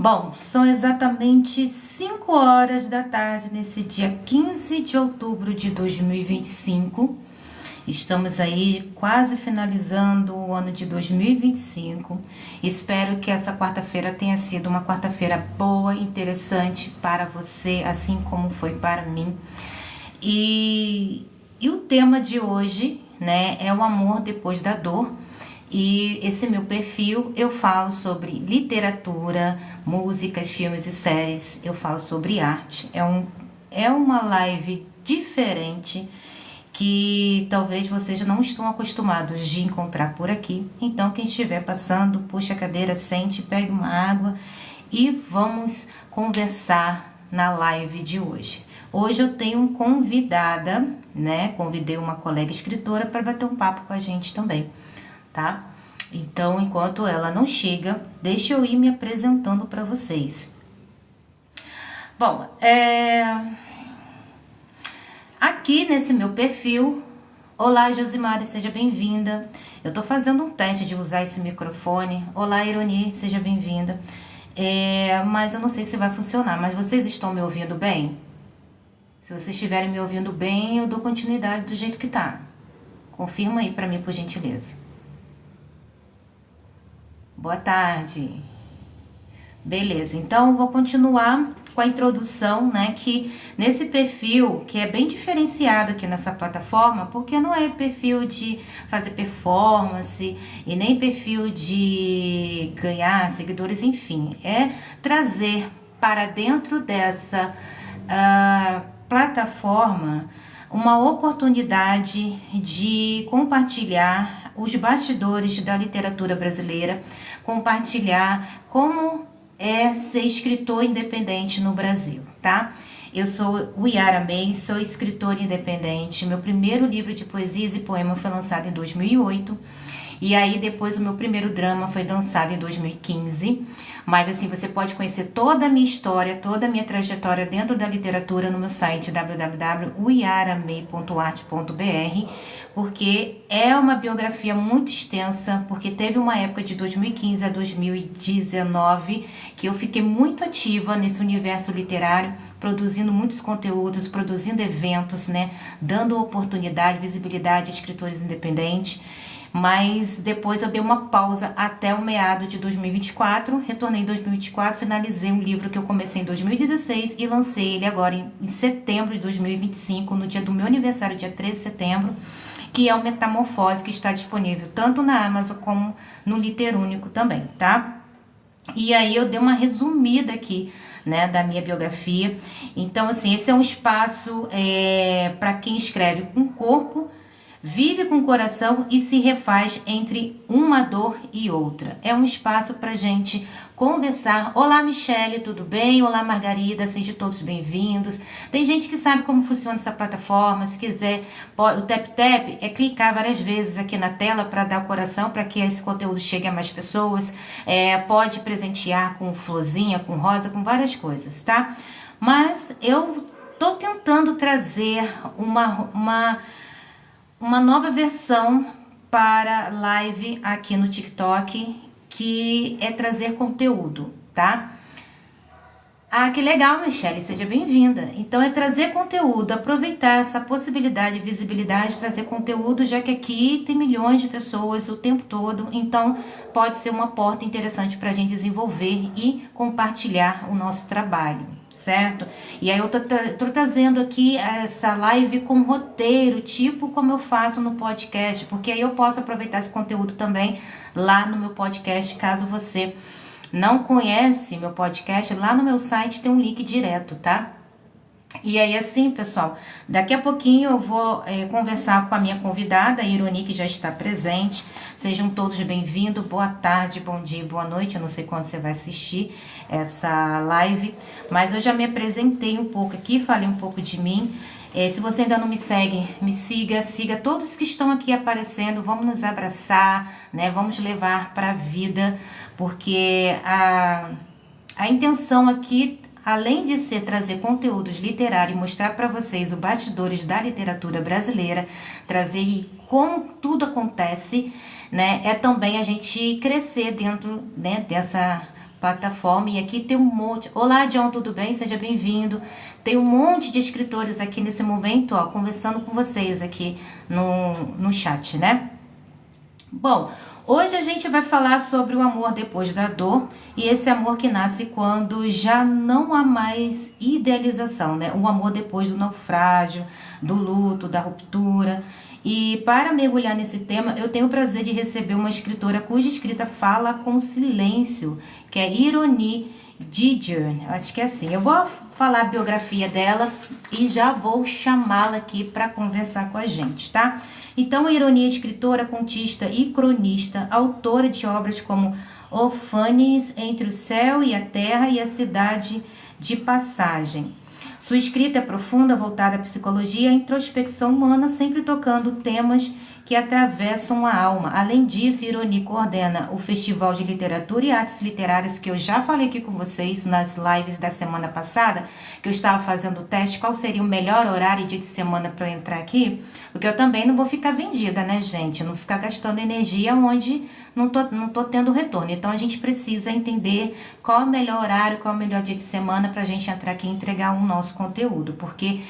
Bom, são exatamente 5 horas da tarde nesse dia 15 de outubro de 2025. Estamos aí quase finalizando o ano de 2025. Espero que essa quarta-feira tenha sido uma quarta-feira boa, interessante para você, assim como foi para mim. E o tema de hoje, né, é o amor depois da dor. E esse meu perfil eu falo sobre literatura, músicas, filmes e séries, eu falo sobre arte. É uma live diferente que talvez vocês não estão acostumados de encontrar por aqui. Então, quem estiver passando, puxa a cadeira, sente, pegue uma água e vamos conversar na live de hoje. Hoje eu tenho uma convidada, né? Convidei uma colega escritora para bater um papo com a gente também, tá? Então, enquanto ela não chega, deixa eu ir me apresentando para vocês. Bom, aqui nesse meu perfil, olá Josimara, seja bem-vinda. Eu tô fazendo um teste de usar esse microfone. Olá Ironi, seja bem-vinda. Mas eu não sei se vai funcionar, mas vocês estão me ouvindo bem? Se vocês estiverem me ouvindo bem, eu dou continuidade do jeito que tá. Confirma aí para mim, por gentileza. Boa tarde. Beleza, então vou continuar com a introdução, né, que nesse perfil, que é bem diferenciado aqui nessa plataforma, porque não é perfil de fazer performance e nem perfil de ganhar seguidores, enfim, é trazer para dentro dessa plataforma uma oportunidade de compartilhar os bastidores da literatura brasileira, compartilhar como é ser escritor independente no Brasil, tá? Eu sou o Yara May, sou escritora independente. Meu primeiro livro de poesias e poemas foi lançado em 2008. E aí depois o meu primeiro drama foi lançado em 2015. Mas assim, você pode conhecer toda a minha história, toda a minha trajetória dentro da literatura no meu site www.uyaramay.art.br, porque é uma biografia muito extensa, porque teve uma época de 2015 a 2019 que eu fiquei muito ativa nesse universo literário, produzindo muitos conteúdos, produzindo eventos, né, dando oportunidade, visibilidade a escritores independentes. Mas depois eu dei uma pausa até o meado de 2024, retornei em 2024, finalizei um livro que eu comecei em 2016 e lancei ele agora em setembro de 2025, no dia do meu aniversário, dia 13 de setembro, que é o Metamorfose, que está disponível tanto na Amazon como no Literúnico também, tá? E aí eu dei uma resumida aqui, né, da minha biografia. Então, assim, esse é um espaço para quem escreve com corpo, vive com o coração e se refaz entre uma dor e outra. É um espaço para gente conversar. Olá, Michele, tudo bem? Olá, Margarida, sejam todos bem-vindos. Tem gente que sabe como funciona essa plataforma. Se quiser, o tap-tap é clicar várias vezes aqui na tela para dar o coração, para que esse conteúdo chegue a mais pessoas. Pode presentear com florzinha, com rosa, com várias coisas, tá? Mas eu tô tentando trazer uma nova versão para live aqui no TikTok, que é trazer conteúdo, tá? Ah, que legal, Michele, seja bem-vinda. Então é trazer conteúdo, aproveitar essa possibilidade e visibilidade de trazer conteúdo, já que aqui tem milhões de pessoas o tempo todo, então pode ser uma porta interessante para a gente desenvolver e compartilhar o nosso trabalho, certo? E aí eu tô trazendo aqui essa live com roteiro, tipo como eu faço no podcast, porque aí eu posso aproveitar esse conteúdo também lá no meu podcast, caso você não conhece meu podcast, lá no meu site tem um link direto, tá? E aí assim, pessoal, daqui a pouquinho eu vou conversar com a minha convidada, a Ironi, que já está presente. Sejam todos bem-vindos, boa tarde, bom dia, boa noite. Eu não sei quando você vai assistir essa live, mas eu já me apresentei um pouco aqui, falei um pouco de mim. Se você ainda não me segue, me siga todos que estão aqui aparecendo, vamos nos abraçar, né? Vamos levar para a vida, porque a intenção aqui, além de ser trazer conteúdos literários e mostrar para vocês os bastidores da literatura brasileira, trazer como tudo acontece, né? É também a gente crescer dentro, né, dessa plataforma, e aqui tem um monte... Olá, John, tudo bem? Seja bem-vindo. Tem um monte de escritores aqui nesse momento, ó, conversando com vocês aqui no chat, né? Bom, hoje a gente vai falar sobre o amor depois da dor, e esse amor que nasce quando já não há mais idealização, né? O amor depois do naufrágio, do luto, da ruptura. E para mergulhar nesse tema, eu tenho o prazer de receber uma escritora cuja escrita fala com silêncio, que é Ironie Didier, acho que é assim. Eu vou falar a biografia dela e já vou chamá-la aqui para conversar com a gente, tá? Então, a Ironie é escritora, contista e cronista, autora de obras como Ofanes, Entre o Céu e a Terra e A Cidade de Passagem. Sua escrita é profunda, voltada à psicologia e à introspecção humana, sempre tocando temas que atravessam a alma. Além disso, Ironie coordena o Festival de Literatura e Artes Literárias, que eu já falei aqui com vocês nas lives da semana passada, que eu estava fazendo o teste, qual seria o melhor horário e dia de semana para eu entrar aqui, porque eu também não vou ficar vendida, né, gente? Não ficar gastando energia onde não tô tendo retorno. Então, a gente precisa entender qual é o melhor horário, qual é o melhor dia de semana para a gente entrar aqui e entregar o nosso conteúdo, porque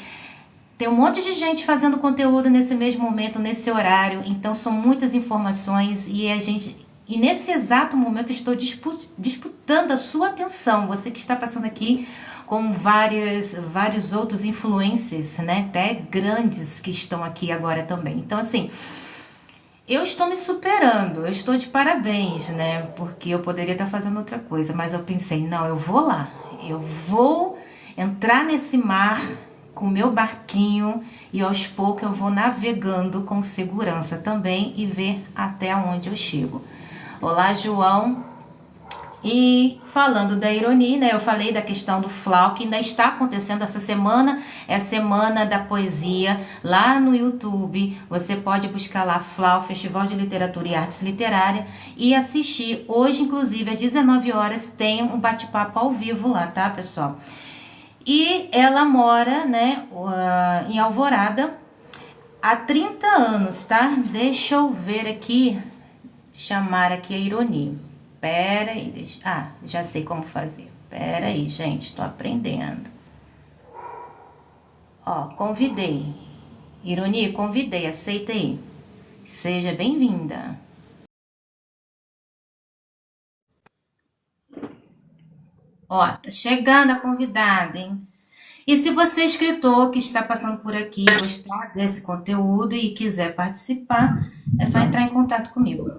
tem um monte de gente fazendo conteúdo nesse mesmo momento, nesse horário, então são muitas informações e nesse exato momento estou disputando a sua atenção, você que está passando aqui com vários outros influencers, né, até grandes que estão aqui agora também. Então, assim, eu estou me superando, eu estou de parabéns, né, porque eu poderia estar fazendo outra coisa, mas eu pensei, não, eu vou lá, eu vou entrar nesse mar com o meu barquinho e aos poucos eu vou navegando com segurança também e ver até onde eu chego. Olá, João. E falando da Ironie, né, eu falei da questão do FLAU, que ainda está acontecendo essa semana, é a Semana da Poesia, lá no YouTube. Você pode buscar lá FLAU, Festival de Literatura e Artes Literárias, e assistir. Hoje, inclusive, às 19 horas, tem um bate-papo ao vivo lá, tá, pessoal? E ela mora, né, em Alvorada há 30 anos, tá? Deixa eu ver aqui, chamar aqui a Ironie. Pera aí, já sei como fazer. Pera aí, gente, tô aprendendo. Ó, convidei. Ironie, convidei, aceita aí. Seja bem-vinda. Ó, tá chegando a convidada, hein? E se você é escritor que está passando por aqui, gostar desse conteúdo e quiser participar, é só entrar em contato comigo.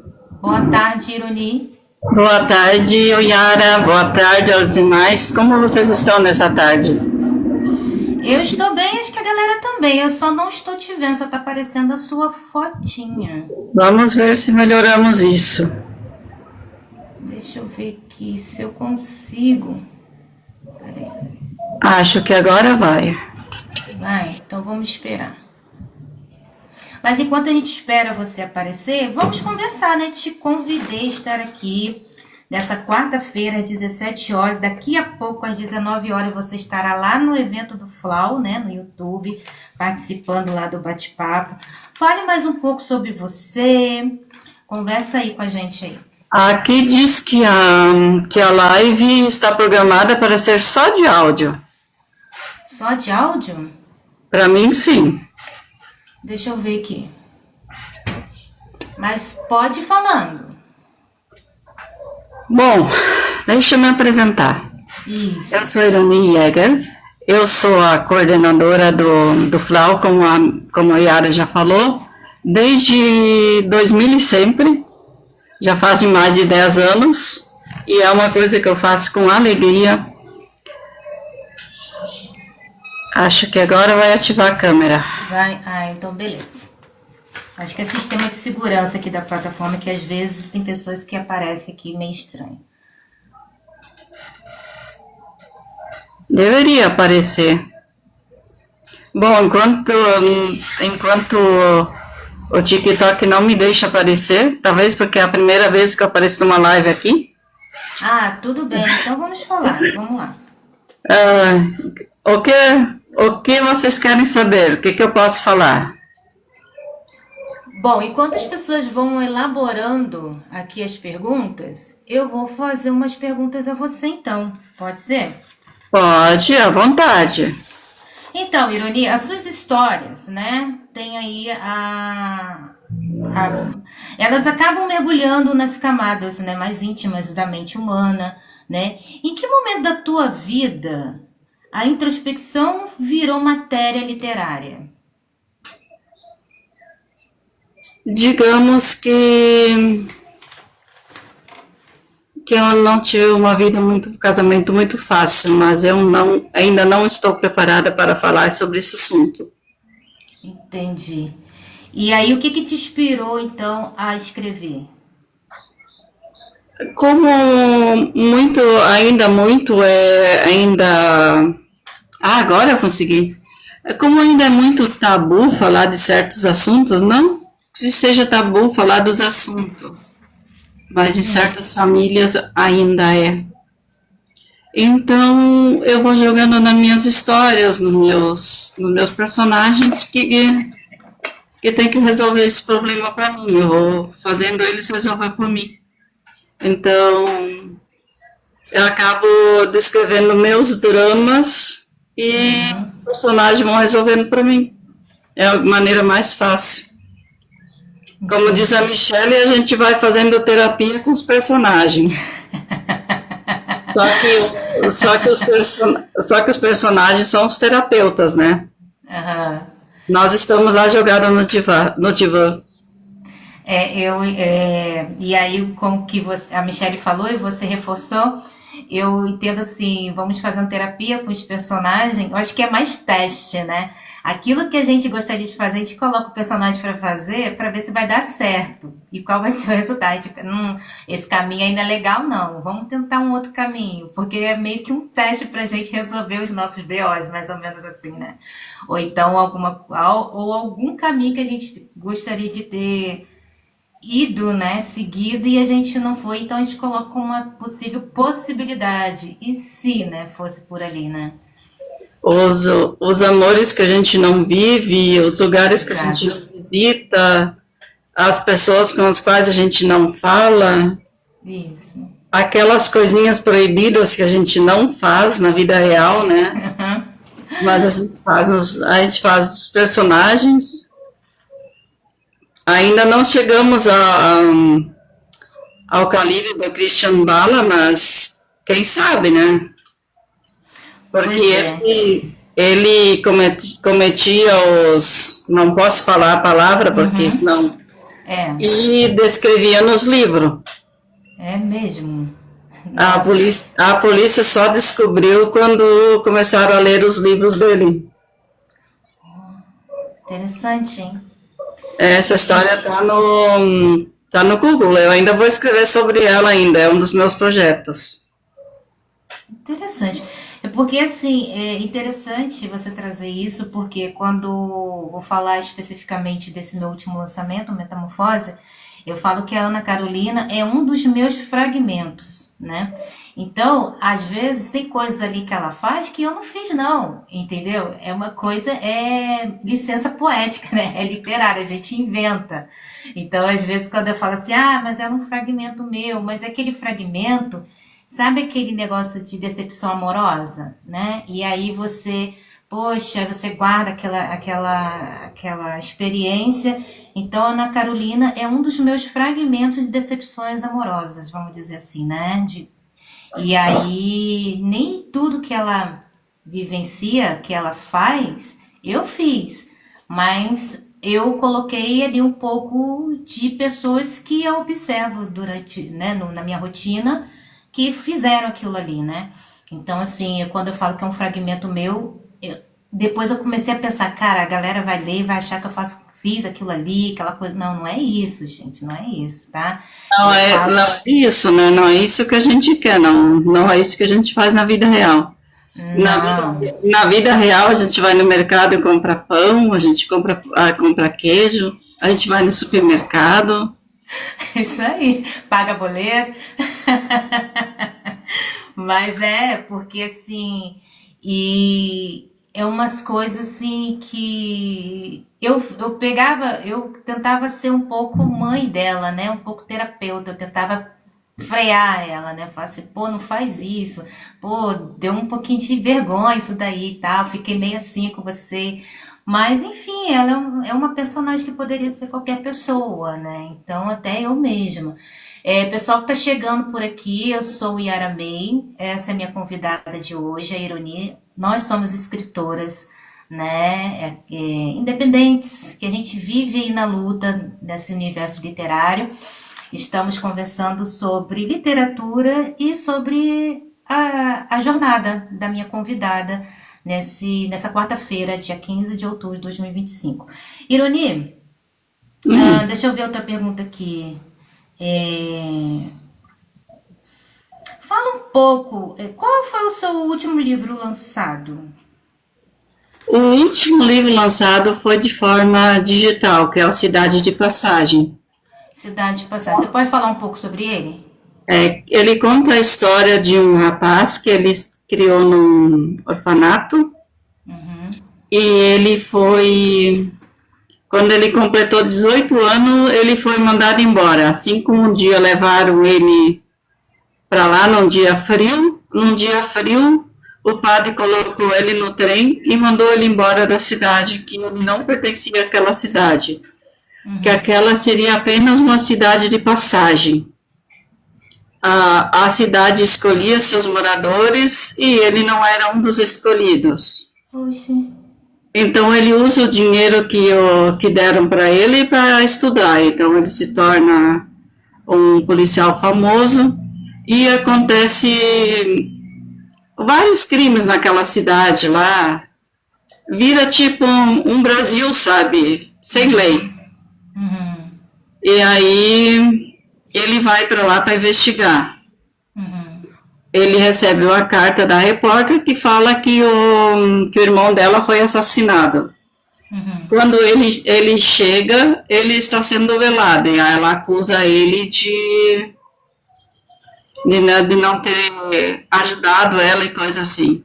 Boa tarde, Ironie. Boa tarde, Yara. Boa tarde aos demais. Como vocês estão nessa tarde? Eu estou bem, acho que a galera também. Eu só não estou te vendo, só está aparecendo a sua fotinha. Vamos ver se melhoramos isso. Deixa eu ver aqui se eu consigo. Peraí. Acho que agora vai. Vai, então vamos esperar. Mas enquanto a gente espera você aparecer, vamos conversar, né? Te convidei a estar aqui nessa quarta-feira, às 17 horas. Daqui a pouco, às 19 horas, você estará lá no evento do FLAU, né? No YouTube, participando lá do bate-papo. Fale mais um pouco sobre você. Conversa aí com a gente aí. Aqui diz que a live está programada para ser só de áudio. Só de áudio? Para mim, sim. Deixa eu ver aqui. Mas pode ir falando. Bom, deixa eu me apresentar. Isso. Eu sou Ironie Jäger. Eu sou a coordenadora do FLAU, como a Yara já falou, desde 2000 e sempre. Já fazem mais de 10 anos. E é uma coisa que eu faço com alegria. Acho que agora vai ativar a câmera. Vai? Então beleza. Acho que é sistema de segurança aqui da plataforma, que às vezes tem pessoas que aparecem aqui meio estranho. Deveria aparecer. Bom, enquanto o TikTok não me deixa aparecer, talvez porque é a primeira vez que eu apareço numa live aqui. Tudo bem. Então vamos falar. Vamos lá. O que vocês querem saber? O que eu posso falar? Bom, enquanto as pessoas vão elaborando aqui as perguntas, eu vou fazer umas perguntas a você então. Pode ser? Pode, à vontade. Então, Ironia, as suas histórias, né? Tem aí elas acabam mergulhando nas camadas, né, mais íntimas da mente humana, né? Em que momento da tua vida a introspecção virou matéria literária? Digamos que eu não tive uma vida muito, um casamento muito fácil, mas eu ainda não estou preparada para falar sobre esse assunto. Entendi. E aí, o que que te inspirou então a escrever? Como agora eu consegui. Como ainda é muito tabu falar de certos assuntos, não que seja tabu falar dos assuntos, mas em certas famílias ainda é. Então, eu vou jogando nas minhas histórias, nos meus personagens que tem que resolver esse problema para mim. Eu vou fazendo eles resolver por mim. Então, eu acabo descrevendo meus dramas e os personagens vão resolvendo para mim. É a maneira mais fácil. Como diz a Michelle, a gente vai fazendo terapia com os personagens. Só que os personagens são os terapeutas, né? Aham. Nós estamos lá jogados no divã. E aí, como que a Michelle falou e você reforçou, eu entendo assim, vamos fazer uma terapia com os personagens, eu acho que é mais teste, né? Aquilo que a gente gostaria de fazer, a gente coloca o personagem para fazer, para ver se vai dar certo e qual vai ser o resultado. Tipo, esse caminho ainda é legal, não. Vamos tentar um outro caminho, porque é meio que um teste para a gente resolver os nossos BOs, mais ou menos assim, né? Ou então algum caminho que a gente gostaria de ter ido, né, seguido e a gente não foi, então a gente coloca como uma possível possibilidade. E se, né, fosse por ali, né? Os amores que a gente não vive, os lugares que a gente Exato. não visita, as pessoas com as quais a gente não fala, Isso. aquelas coisinhas proibidas que a gente não faz na vida real, né? Mas a gente faz os personagens. Ainda não chegamos ao calibre do Christian Bala, mas quem sabe, né? Porque Pois é. ele cometia os. Não posso falar a palavra, porque senão. É, E descrevia nos livros. é mesmo. A Nossa, polícia, a polícia só descobriu quando começaram a ler os livros dele. interessante, hein? Essa história tá no Google. Eu ainda vou escrever sobre ela ainda. É um dos meus projetos. Interessante. É porque, assim, é interessante você trazer isso, porque quando vou falar especificamente desse meu último lançamento, Metamorfose, eu falo que a Ana Carolina é um dos meus fragmentos, né? Então, às vezes, tem coisas ali que ela faz que eu não fiz, não, entendeu? É uma coisa, é licença poética, né? É literária, a gente inventa. Então, às vezes, quando eu falo assim, ah, mas é um fragmento meu, mas é aquele fragmento. Sabe aquele negócio de decepção amorosa, né? E aí você, poxa, você guarda aquela experiência. Então, a Ana Carolina é um dos meus fragmentos de decepções amorosas, vamos dizer assim, né? E aí, nem tudo que ela vivencia, que ela faz, eu fiz. Mas eu coloquei ali um pouco de pessoas que eu observo durante, né, na minha rotina, que fizeram aquilo ali, né? Então, assim, quando eu falo que é um fragmento meu, depois eu comecei a pensar, cara, a galera vai ler e vai achar que fiz aquilo ali, aquela coisa. Não, não é isso, gente, não é isso, tá? Não Eu é, falo, não é isso, né? Não é isso que a gente quer, não. Não é isso que a gente faz na vida real. Na não, vida, na vida real, a gente vai no mercado e compra pão, a gente compra queijo, a gente vai no supermercado. isso aí, paga boleto. Mas é, porque assim, e é umas coisas assim que eu tentava ser um pouco mãe dela, né? Um pouco terapeuta, eu tentava frear ela, né? Falar assim, pô, não faz isso, pô, deu um pouquinho de vergonha isso daí e tal, fiquei meio assim com você. Mas, enfim, ela é uma personagem que poderia ser qualquer pessoa, né? Então, até eu mesma. Pessoal que está chegando por aqui, eu sou Yara May, essa é minha convidada de hoje, a Ironi. Nós somos escritoras, né, independentes, que a gente vive aí na luta nesse universo literário. Estamos conversando sobre literatura e sobre a jornada da minha convidada nessa quarta-feira, dia 15 de outubro de 2025. Ironi, deixa eu ver outra pergunta aqui. Fala um pouco, qual foi o seu último livro lançado? O último livro lançado foi de forma digital, que é o Cidade de Passagem. Cidade de Passagem. Você pode falar um pouco sobre ele? Ele conta a história de um rapaz que ele criou num orfanato e ele foi, quando ele completou 18 anos, ele foi mandado embora. Assim como um dia levaram ele para lá num dia frio, o padre colocou ele no trem e mandou ele embora da cidade, que ele não pertencia àquela cidade, que aquela seria apenas uma cidade de passagem. A cidade escolhia seus moradores e ele não era um dos escolhidos. Poxa. Então ele usa o dinheiro que deram para ele para estudar. Então ele se torna um policial famoso e acontece vários crimes naquela cidade lá. Vira tipo um Brasil, sabe? Sem lei. E aí ele vai para lá para investigar. Ele recebe uma carta da repórter que fala que o irmão dela foi assassinado. Quando ele chega, ele está sendo velado. E aí ela acusa ele de não ter ajudado ela e coisa assim.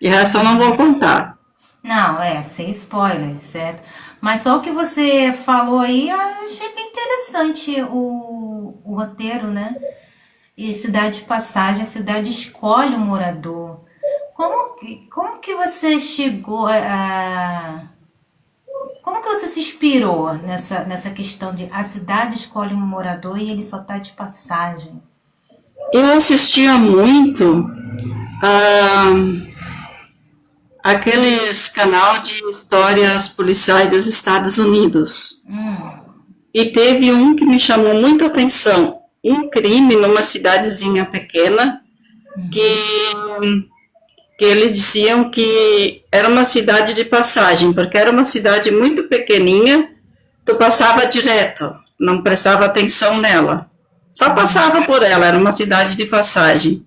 E o resto eu não vou contar. Não, sem spoiler, certo? Mas só o que você falou aí, eu achei bem interessante o roteiro, né? E cidade de passagem, a cidade escolhe o morador. Como que você chegou Como que você se inspirou nessa questão de a cidade escolhe um morador e ele só está de passagem? Eu assistia muito aqueles canal de histórias policiais dos Estados Unidos. E teve um que me chamou muita atenção. Um crime numa cidadezinha pequena que eles diziam que era uma cidade de passagem, porque era uma cidade muito pequenininha, tu passava direto, não prestava atenção nela. Só passava por ela, era uma cidade de passagem.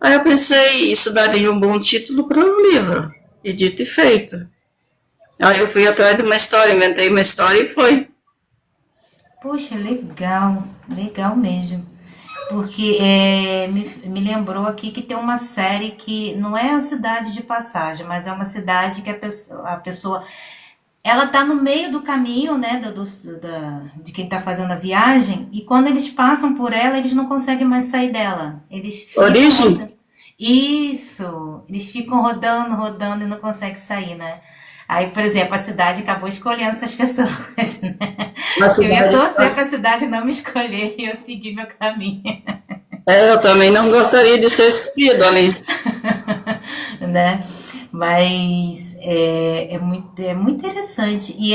Aí eu pensei, isso daria um bom título para um livro. E dito e feito. Aí eu fui atrás de uma história, inventei uma história e foi. Poxa, legal, legal mesmo. Porque me lembrou aqui que tem uma série que não é a cidade de passagem, mas é uma cidade que a pessoa ela tá no meio do caminho, né, de quem tá fazendo a viagem, e quando eles passam por ela, eles não conseguem mais sair dela. Eles ficam Origem? Isso, eles ficam rodando, rodando e não conseguem sair, né? Aí, por exemplo, a cidade acabou escolhendo essas pessoas, né? Eu ia torcer para a cidade não me escolher e eu seguir meu caminho. Eu também não gostaria de ser escolhido ali. Né? Mas é muito interessante. E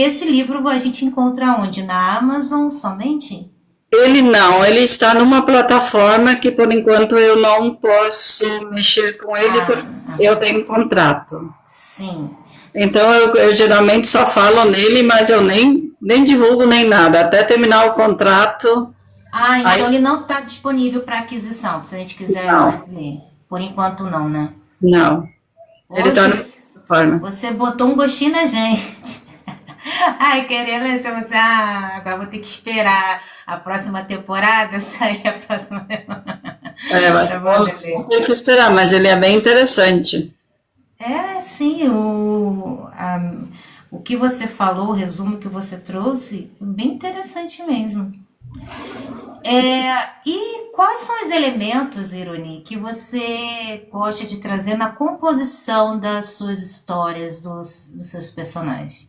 esse livro a gente encontra onde? Na Amazon somente? Ele está numa plataforma que por enquanto eu não posso mexer com ele porque eu tenho contrato. Sim. Então eu geralmente só falo nele, mas eu nem divulgo nem nada, até terminar o contrato. Então aí... ele não está disponível para aquisição, se a gente quiser ler. Por enquanto não, né? Não. Ele está na plataforma. Você botou um gostinho na gente. Ai, querendo ler, você agora vou ter que esperar a próxima temporada sair a próxima temporada. Tem que esperar, mas ele é bem interessante. Sim, o que você falou, o resumo que você trouxe, bem interessante mesmo. E quais são os elementos, Ironi, que você gosta de trazer na composição das suas histórias, dos seus personagens?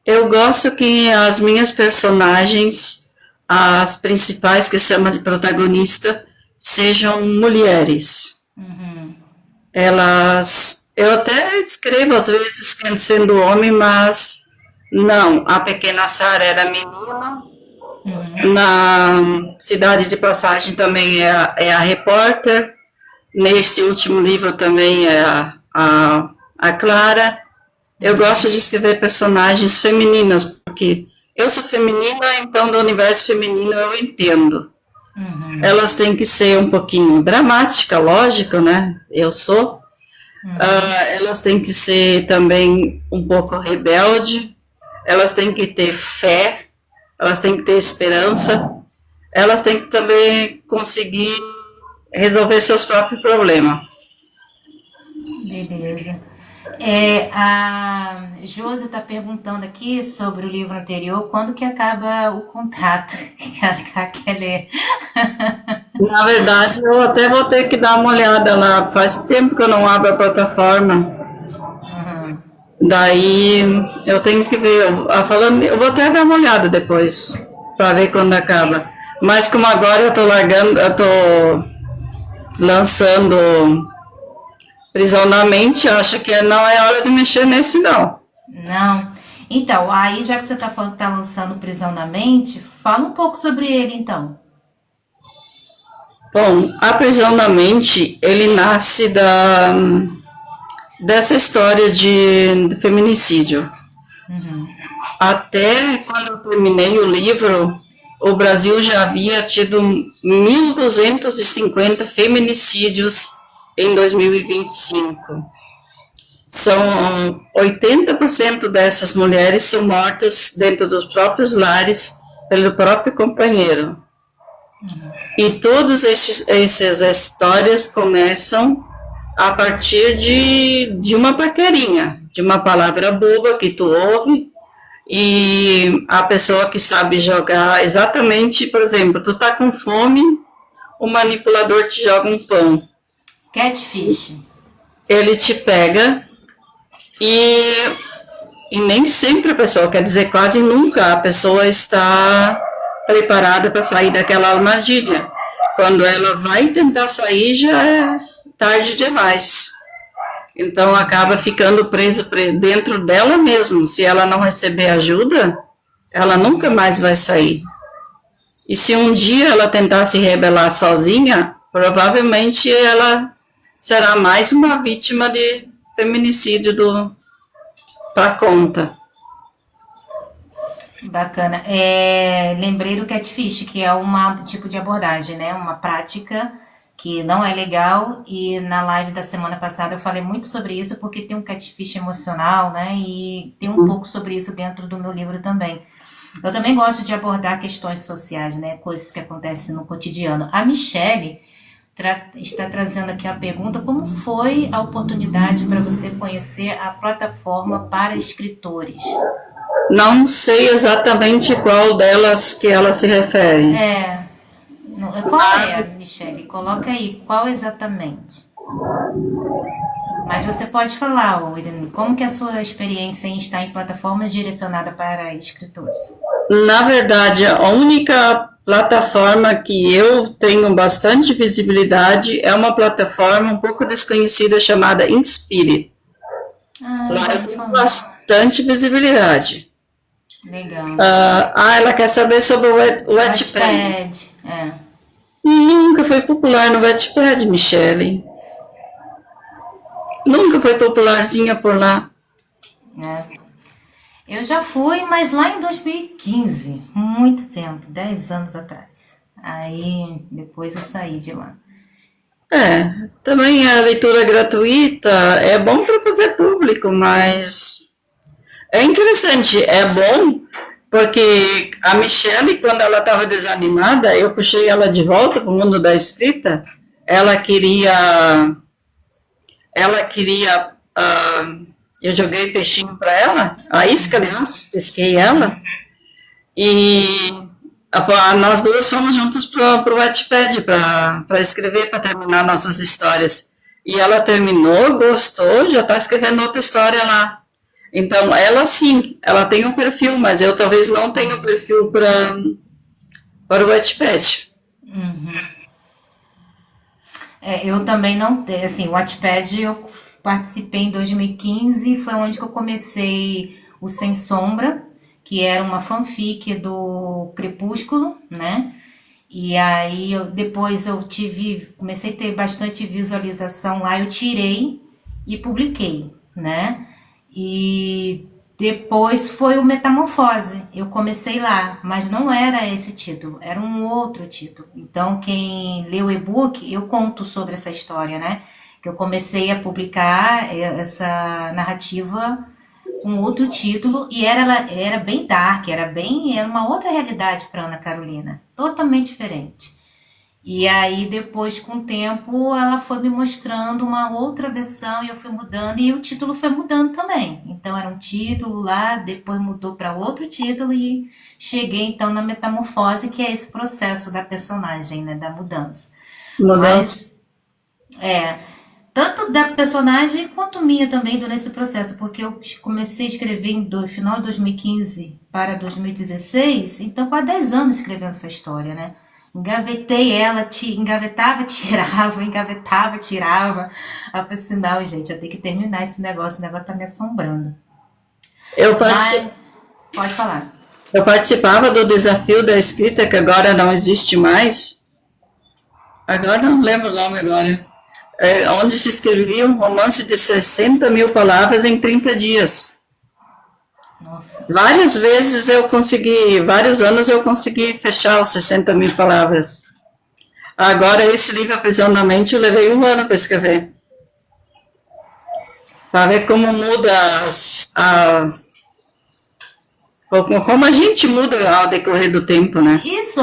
Eu gosto que as minhas personagens, as principais que se chama de protagonista, sejam mulheres. Eu até escrevo às vezes sendo homem, mas não, a pequena Sara era menina. Na Cidade de Passagem também é a repórter. Neste último livro também é a Clara. Eu gosto de escrever personagens femininas, porque eu sou feminina, então do universo feminino eu entendo. Elas têm que ser um pouquinho dramática, lógico, né? Eu sou. Elas têm que ser também um pouco rebelde. Elas têm que ter fé. Elas têm que ter esperança. Elas têm que também conseguir resolver seus próprios problemas. Beleza. A Josi está perguntando aqui sobre o livro anterior, quando que acaba o contrato? Que acho que ela quer ler. Na verdade, eu até vou ter que dar uma olhada lá. Faz tempo que eu não abro a plataforma. Daí eu tenho que ver. Eu vou até dar uma olhada depois, para ver quando acaba. Mas como agora eu tô lançando Prisão na Mente, acho que não é hora de mexer nesse, não. Não. Então, aí já que você está falando que está lançando Prisão na Mente, fala um pouco sobre ele, então. Bom, a Prisão na Mente, ele nasce dessa história de feminicídio. Até quando eu terminei o livro, o Brasil já havia tido 1.250 feminicídios em 2025. São 80% dessas mulheres são mortas dentro dos próprios lares pelo próprio companheiro. E todas essas histórias começam a partir de uma paquerinha, de uma palavra boba que tu ouve, e a pessoa que sabe jogar exatamente, por exemplo, tu tá com fome, o manipulador te joga um pão. Catfish. Ele te pega e nem sempre a pessoa, quer dizer, quase nunca a pessoa está preparada para sair daquela armadilha. Quando ela vai tentar sair, já é tarde demais. Então acaba ficando presa dentro dela mesma. Se ela não receber ajuda, ela nunca mais vai sair. E se um dia ela tentar se rebelar sozinha, provavelmente ela será mais uma vítima de feminicídio para conta. Bacana. Lembrei do catfish, que é um tipo de abordagem, né? Uma prática que não é legal, e na live da semana passada eu falei muito sobre isso, porque tem um catfish emocional, né? E tem um pouco sobre isso dentro do meu livro também. Eu também gosto de abordar questões sociais, né? Coisas que acontecem no cotidiano. A Michele está trazendo aqui a pergunta: como foi a oportunidade para você conhecer a plataforma para escritores? Não sei exatamente qual delas que ela se refere. Qual é, Michele? Coloca aí, qual exatamente? Mas você pode falar, Irene, como que é a sua experiência em estar em plataformas direcionadas para escritores? Na verdade, a única plataforma que eu tenho bastante visibilidade é uma plataforma um pouco desconhecida chamada Inspire. Lá eu tenho bastante visibilidade. Legal. Ela quer saber sobre o Wattpad. Nunca foi popular no Wattpad, Michele. Nunca foi popularzinha por lá. Eu já fui, mas lá em 2015, muito tempo, 10 anos atrás. Aí depois eu saí de lá. Também a leitura gratuita é bom para fazer público, mas é interessante, é bom, porque a Michele, quando ela estava desanimada, eu puxei ela de volta para o mundo da escrita. Ela queria ela queria, eu joguei peixinho para ela, a isca, aliás, pesquei ela, e nós duas fomos juntos para o Wattpad para escrever, para terminar nossas histórias. E ela terminou, gostou, já está escrevendo outra história lá. Então, ela sim, ela tem um perfil, mas eu talvez não tenha um perfil para o Wattpad. Eu também não tenho, assim, o Wattpad eu participei em 2015, foi onde que eu comecei o Sem Sombra, que era uma fanfic do Crepúsculo, né? E aí depois eu comecei a ter bastante visualização lá, eu tirei e publiquei, né? E depois foi o Metamorfose. Eu comecei lá, mas não era esse título, era um outro título. Então, quem lê o e-book, eu conto sobre essa história, né? Que eu comecei a publicar essa narrativa com outro título e era bem dark, era uma outra realidade para Ana Carolina, totalmente diferente. E aí depois, com o tempo, ela foi me mostrando uma outra versão e eu fui mudando e o título foi mudando também. Então era um título lá, depois mudou para outro título e cheguei então na Metamorfose, que é esse processo da personagem, né, da mudança. Mudança. Mas tanto da personagem quanto minha também durante esse processo, porque eu comecei a escrever no final de 2015 para 2016, então quase 10 anos escrevendo essa história, né? Engavetei ela, engavetava, tirava. Aí eu falei assim, não, gente, eu tenho que terminar esse negócio tá me assombrando. Mas, pode falar. Eu participava do desafio da escrita, que agora não existe mais. Agora não lembro o nome agora. Onde se escrevia um romance de 60 mil palavras em 30 dias. Nossa. Várias vários anos eu consegui fechar os 60 mil palavras. Agora, esse livro, Aprisionamento, eu levei 1 ano para escrever. Para ver como muda como a gente muda ao decorrer do tempo, né? Isso,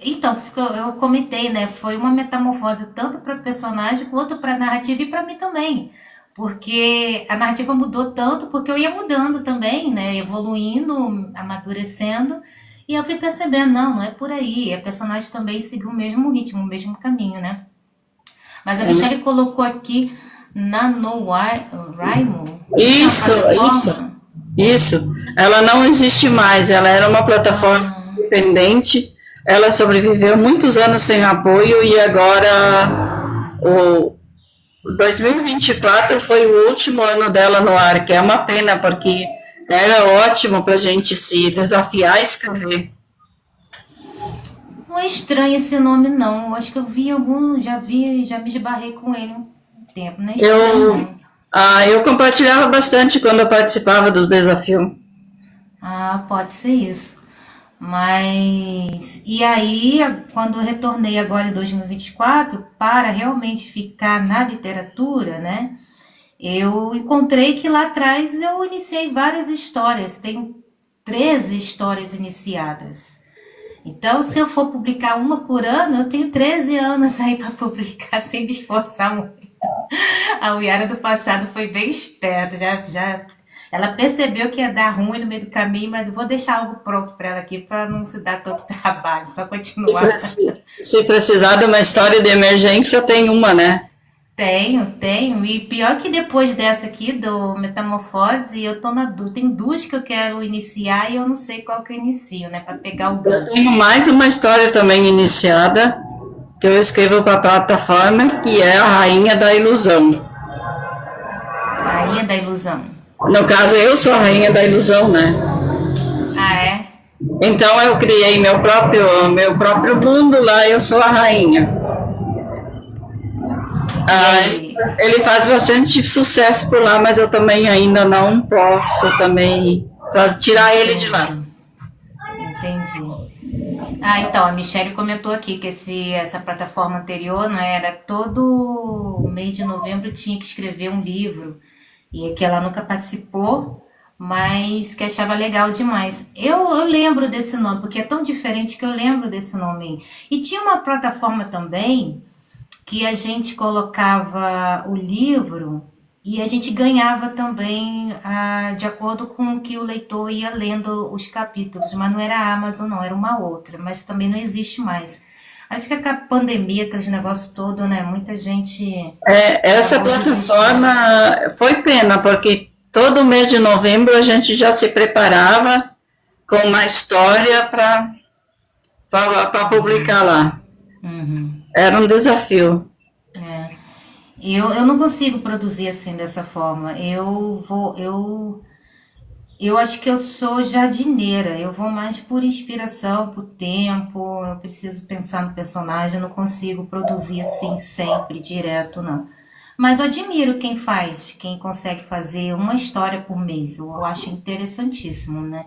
então, por isso que eu comentei, né? Foi uma metamorfose tanto para o personagem quanto para a narrativa e para mim também. Porque a narrativa mudou tanto, porque eu ia mudando também, né? Evoluindo, amadurecendo. E eu fui percebendo, não é por aí. A personagem também seguiu o mesmo ritmo, o mesmo caminho, né? Mas a Michelle colocou aqui NaNoWriMo. Isso. Ela não existe mais. Ela era uma plataforma independente. Ela sobreviveu muitos anos sem apoio e agora o 2024 foi o último ano dela no ar, que é uma pena, porque era ótimo para a gente se desafiar a escrever. Não é estranho esse nome, não. Eu acho que eu vi já me esbarrei com ele um tempo. Não é estranho, eu compartilhava bastante quando eu participava dos desafios. Pode ser isso. Mas, e aí, quando eu retornei agora em 2024, para realmente ficar na literatura, né? Eu encontrei que lá atrás eu iniciei várias histórias. Tem 13 histórias iniciadas. Então, se eu for publicar uma por ano, eu tenho 13 anos aí para publicar sem me esforçar muito. A Yara do passado foi bem esperta, ela percebeu que ia dar ruim no meio do caminho, mas eu vou deixar algo pronto para ela aqui para não se dar tanto trabalho, só continuar. Se precisar de uma história de emergência, eu tenho uma, né? Tenho. E pior que depois dessa aqui, do Metamorfose, eu tô na dúvida. Tem 2 que eu quero iniciar e eu não sei qual que eu inicio, né? Para pegar o gancho. Eu tenho mais uma história também iniciada, que eu escrevo para a plataforma, que é a Rainha da Ilusão. Rainha da Ilusão. No caso, eu sou a Rainha da Ilusão, né? É? Então eu criei meu próprio mundo lá, eu sou a rainha. Ele faz bastante sucesso por lá, mas eu também ainda não posso também tirar ele de lá. Entendi. Então, a Michelle comentou aqui que essa plataforma anterior, né, era todo mês de novembro tinha que escrever um livro, e que ela nunca participou, mas que achava legal demais. Eu lembro desse nome, porque é tão diferente que eu lembro desse nome. E tinha uma plataforma também, que a gente colocava o livro e a gente ganhava também de acordo com o que o leitor ia lendo os capítulos, mas não era a Amazon, não, era uma outra, mas também não existe mais. Acho que com a pandemia, aqueles negócios todos, né? Muita gente Essa acabou desistindo. plataforma foi pena, porque todo mês de novembro a gente já se preparava com uma história para publicar lá. Uhum. Era um desafio. É. Eu não consigo produzir assim dessa forma. Eu acho que eu sou jardineira. Eu vou mais por inspiração, por tempo. Eu preciso pensar no personagem. Eu não consigo produzir assim sempre, direto, não. Mas eu admiro quem faz, quem consegue fazer uma história por mês. Eu acho interessantíssimo, né?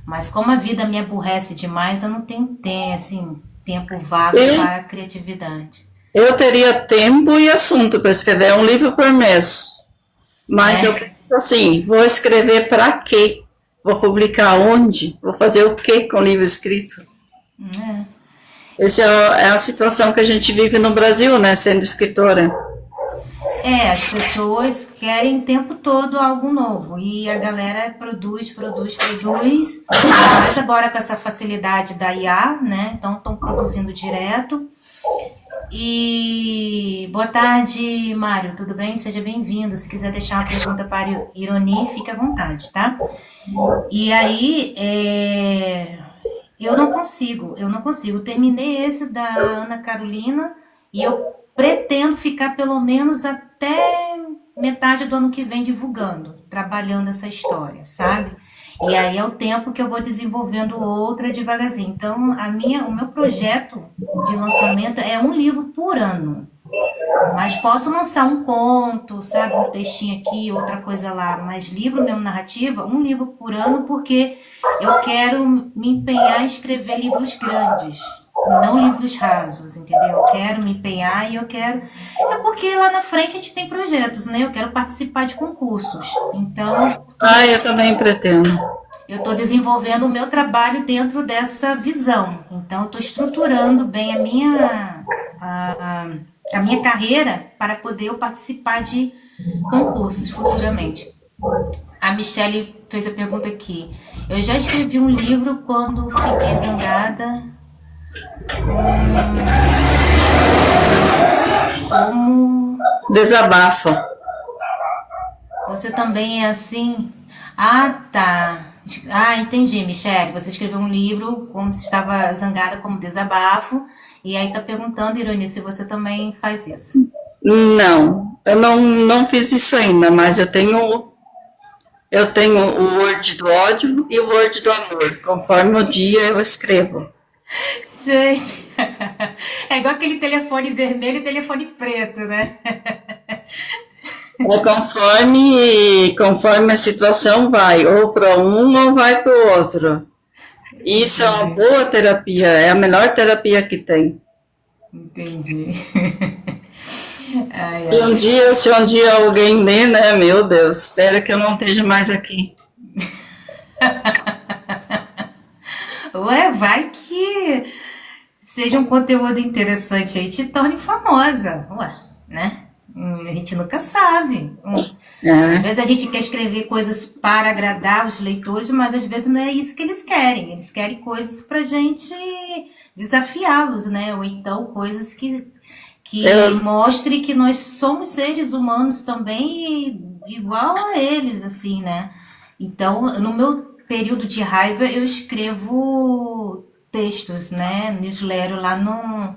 Mas como a vida me aborrece demais, eu não tenho assim, tempo vago Eu, para a criatividade. eu teria tempo e assunto para escrever um livro por mês, mas eu penso É, assim, vou escrever para quê? Vou publicar onde? Vou fazer o quê com o livro escrito? é. Essa é a situação que a gente vive no Brasil, né, sendo escritora. As pessoas querem o tempo todo algo novo e a galera produz, produz, produz. Ainda mais agora com essa facilidade da IA, né? Então estão produzindo direto. E boa tarde, Mário, tudo bem? Seja bem-vindo. Se quiser deixar uma pergunta para a Ironi, fique à vontade, tá? E aí, eu não consigo. Terminei esse da Ana Carolina e eu pretendo ficar pelo menos até metade do ano que vem divulgando, trabalhando essa história, sabe? E aí é o tempo que eu vou desenvolvendo outra devagarzinho. Então, o meu projeto de lançamento é um livro por ano. Mas posso lançar um conto, sabe? Um textinho aqui, outra coisa lá. Mas livro mesmo, narrativa, um livro por ano, porque eu quero me empenhar em escrever livros grandes. Não livros rasos, entendeu? Eu quero me empenhar e eu quero. É porque lá na frente a gente tem projetos, né? Eu quero participar de concursos. Então, Ah, eu também pretendo. eu estou desenvolvendo o meu trabalho dentro dessa visão. Então, eu estou estruturando bem a minha carreira para poder eu participar de concursos futuramente. A Michelle fez a pergunta aqui. Eu já escrevi um livro quando fiquei zangada como Desabafo. você também é assim? Ah, tá. Ah, entendi, Michelle. Você escreveu um livro como se estava zangada como desabafo. E aí tá perguntando, Irone, se você também faz isso. Não, eu não fiz isso ainda, mas eu tenho o Word do ódio e o Word do amor. Conforme o dia eu escrevo. Gente, é igual aquele telefone vermelho e telefone preto, né? É conforme a situação vai, ou para um ou vai para o outro. Isso é uma Entendi, boa terapia, é a melhor terapia que tem. entendi. Ai, Se ai. um dia alguém lê, né, meu Deus, espero que eu não esteja mais aqui. Ué, vai que seja um conteúdo interessante aí e te torne famosa. Ué, né? A gente nunca sabe. Às É, vezes a gente quer escrever coisas para agradar os leitores, mas às vezes não é isso que eles querem. Eles querem coisas para a gente desafiá-los, né? Ou então coisas que eu, mostre que nós somos seres humanos também, igual a eles, assim, né? Então, no meu período de raiva, eu escrevo textos, né? Newsletter lá no.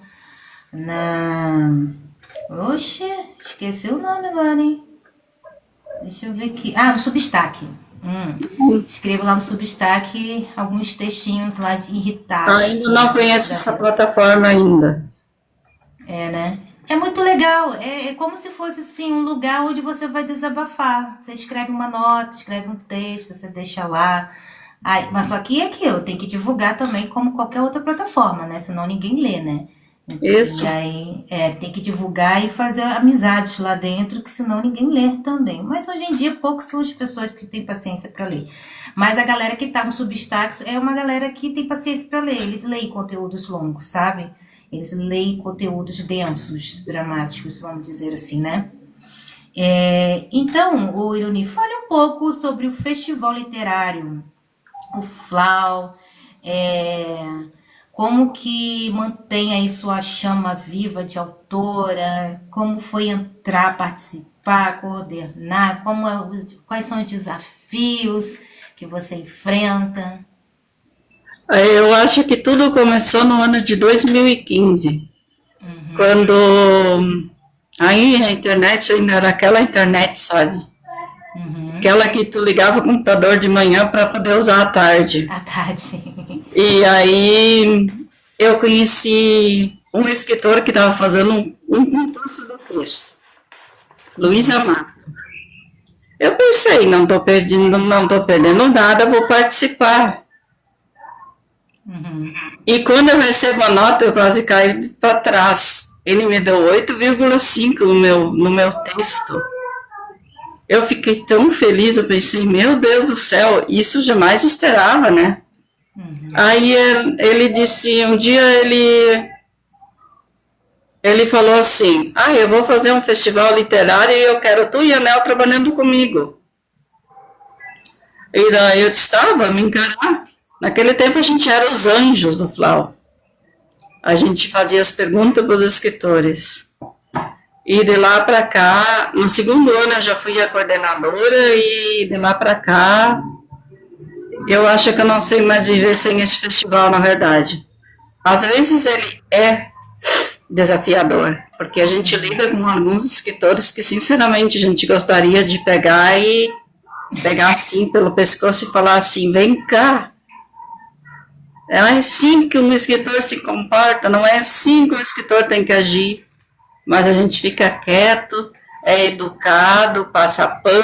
Na. Oxe, esqueci o nome agora, hein? Deixa eu ver aqui. Ah, no Substack. Escrevo lá no Substack alguns textinhos lá de irritados ainda não conheço da essa vida. plataforma ainda. É, né? É muito legal. É como se fosse assim um lugar onde você vai desabafar. Você escreve uma nota, escreve um texto, você deixa lá. Aí, mas só que é aquilo, tem que divulgar também como qualquer outra plataforma, né? Senão ninguém lê, né? E Isso, aí tem que divulgar e fazer amizades lá dentro, que senão ninguém lê também. Mas hoje em dia poucos são as pessoas que têm paciência para ler. Mas a galera que tá no Substack é uma galera que tem paciência para ler. Eles leem conteúdos longos, sabe? Eles leem conteúdos densos, dramáticos, vamos dizer assim, né? Então, o Ironi, fale um pouco sobre o festival literário, o FLAU, é, como que mantém aí sua chama viva de autora, como foi entrar, participar, coordenar, quais são os desafios que você enfrenta? Eu acho que tudo começou no ano de 2015, quando aí a internet ainda era aquela internet, sabe? Aquela que tu ligava o computador de manhã para poder usar à tarde. À tarde. E aí eu conheci um escritor que estava fazendo um concurso do texto, Luiz Amado. Eu pensei, não estou perdendo nada, vou participar. E quando eu recebo a nota, eu quase caio para trás. Ele me deu 8,5 no meu texto. Eu fiquei tão feliz, eu pensei, meu Deus do céu, isso eu jamais esperava, né? Aí ele disse, um dia ele falou assim, eu vou fazer um festival literário e eu quero tu e a Nel trabalhando comigo. E daí eu disse, vamos encarar. Naquele tempo a gente era os anjos do FLAU. A gente fazia as perguntas para os escritores. E de lá para cá, no segundo ano eu já fui a coordenadora e de lá para cá, eu acho que eu não sei mais viver sem esse festival, na verdade. Às vezes ele é desafiador, porque a gente lida com alguns escritores que, sinceramente, a gente gostaria de pegar assim pelo pescoço e falar assim, vem cá. É assim que um escritor se comporta, não é assim que um escritor tem que agir. Mas a gente fica quieto, é educado, passa pano,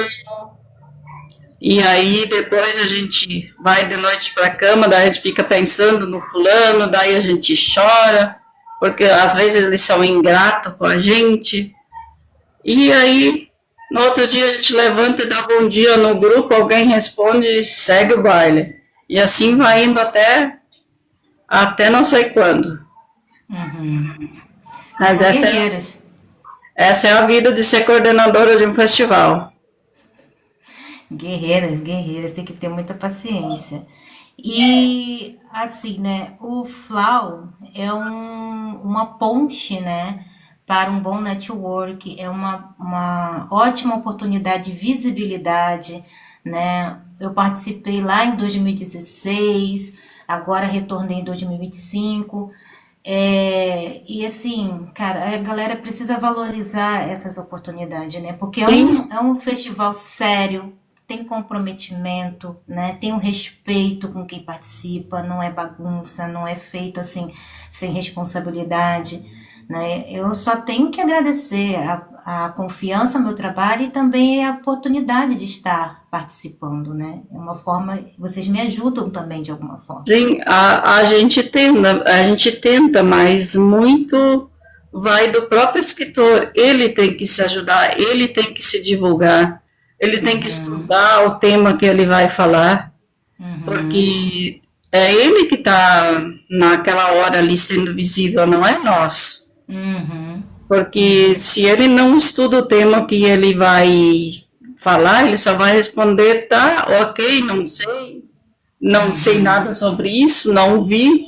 e aí depois a gente vai de noite para a cama, daí a gente fica pensando no fulano, daí a gente chora, porque às vezes eles são ingratos com a gente. E aí, no outro dia a gente levanta e dá bom dia no grupo, alguém responde e segue o baile. E assim vai indo até não sei quando. Mas essa é a vida de ser coordenadora de um festival. Guerreiras, tem que ter muita paciência. E, assim, né, o FLAU é uma ponte, né, para um bom network, é uma ótima oportunidade de visibilidade, né. Eu participei lá em 2016, agora retornei em 2025, e assim, cara, a galera precisa valorizar essas oportunidades, né? Porque é um festival sério, tem comprometimento, né? Tem um respeito com quem participa, não é bagunça, não é feito assim, sem responsabilidade, né? Eu só tenho que agradecer a confiança no meu trabalho e também a oportunidade de estar participando, né? É uma forma, vocês me ajudam também de alguma forma. Sim, a gente tenta, mas muito vai do próprio escritor. Ele tem que se ajudar, ele tem que se divulgar, ele tem que estudar o tema que ele vai falar, porque é ele que está naquela hora ali sendo visível, não é nós. Porque se ele não estuda o tema que ele vai falar, ele só vai responder, tá, ok, não sei nada sobre isso, não vi.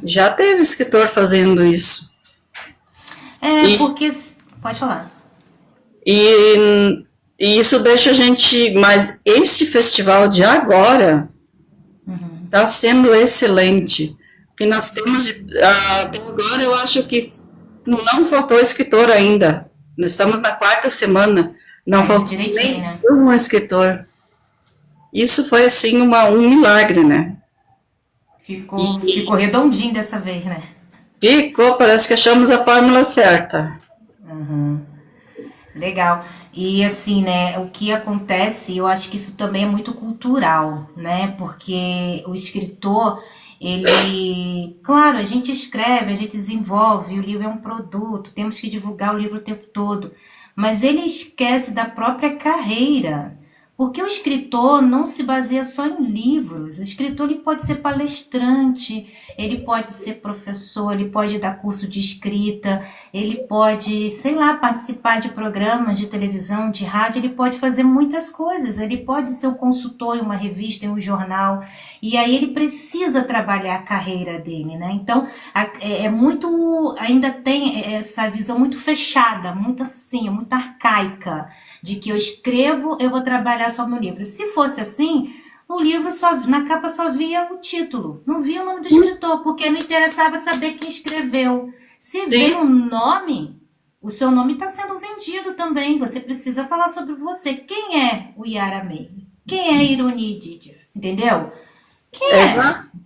Já teve escritor fazendo isso. Porque... Pode falar. E isso deixa a gente... Mas este festival de agora está sendo excelente. Que nós temos... Até agora eu acho que não faltou escritor ainda. Nós estamos na 4ª semana. Não faltou nenhum escritor. Isso foi, assim, um milagre, né? Ficou redondinho dessa vez, né? Ficou, parece que achamos a fórmula certa. Legal. E assim, né, o que acontece, eu acho que isso também é muito cultural, né? Porque o escritor, ele... Claro, a gente escreve, a gente desenvolve, o livro é um produto, temos que divulgar o livro o tempo todo. Mas ele esquece da própria carreira, Porque o escritor não se baseia só em livros. O escritor ele pode ser palestrante, ele pode ser professor, ele pode dar curso de escrita, ele pode, sei lá, participar de programas de televisão, de rádio, ele pode fazer muitas coisas. Ele pode ser um consultor em uma revista, em um jornal. E aí ele precisa trabalhar a carreira dele, né? Então, é muito... Ainda tem essa visão muito fechada, muito assim, muito arcaica, de que eu escrevo, eu vou trabalhar só meu livro. Se fosse assim, o livro só, na capa só via o título, não via o nome do escritor, porque não interessava saber quem escreveu. Se vê um nome, o seu nome está sendo vendido também. Você precisa falar sobre você. Quem é o Yara May? Quem é Irony Didier? Entendeu? Quem é? Exato. O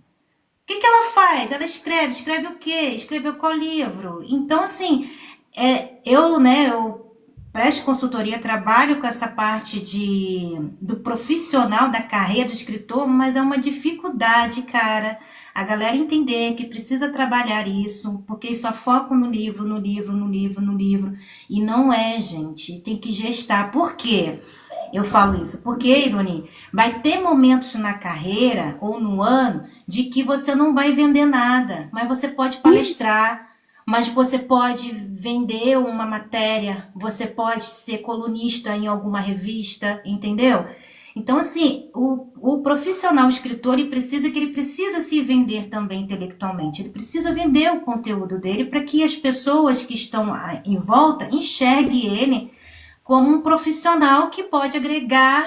que ela faz? Ela escreve o quê? Escreveu qual livro? Então, assim, eu presto consultoria, trabalho com essa parte do profissional, da carreira do escritor, mas é uma dificuldade, cara, a galera entender que precisa trabalhar isso, porque só foco no livro, no livro, no livro, no livro, e não é, gente, tem que gestar. Por quê? Eu falo isso porque, Irony, vai ter momentos na carreira ou no ano de que você não vai vender nada, mas você pode palestrar, mas você pode vender uma matéria, você pode ser colunista em alguma revista, entendeu? Então, assim, o profissional escritor, ele precisa se vender também intelectualmente, ele precisa vender o conteúdo dele para que as pessoas que estão em volta enxerguem ele como um profissional que pode agregar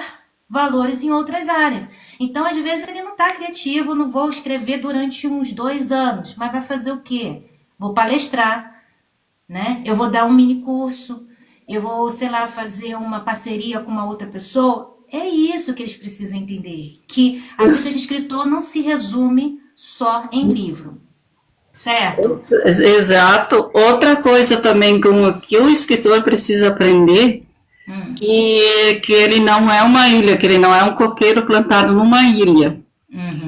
valores em outras áreas. Então, às vezes, ele não está criativo, não vou escrever durante uns 2 anos, mas vai fazer o quê? Vou palestrar, né? Eu vou dar um mini curso, eu vou, sei lá, fazer uma parceria com uma outra pessoa. É isso que eles precisam entender, que a vida de escritor não se resume só em livro, certo? Exato. Outra coisa também que o escritor precisa aprender, que ele não é uma ilha, que ele não é um coqueiro plantado numa ilha.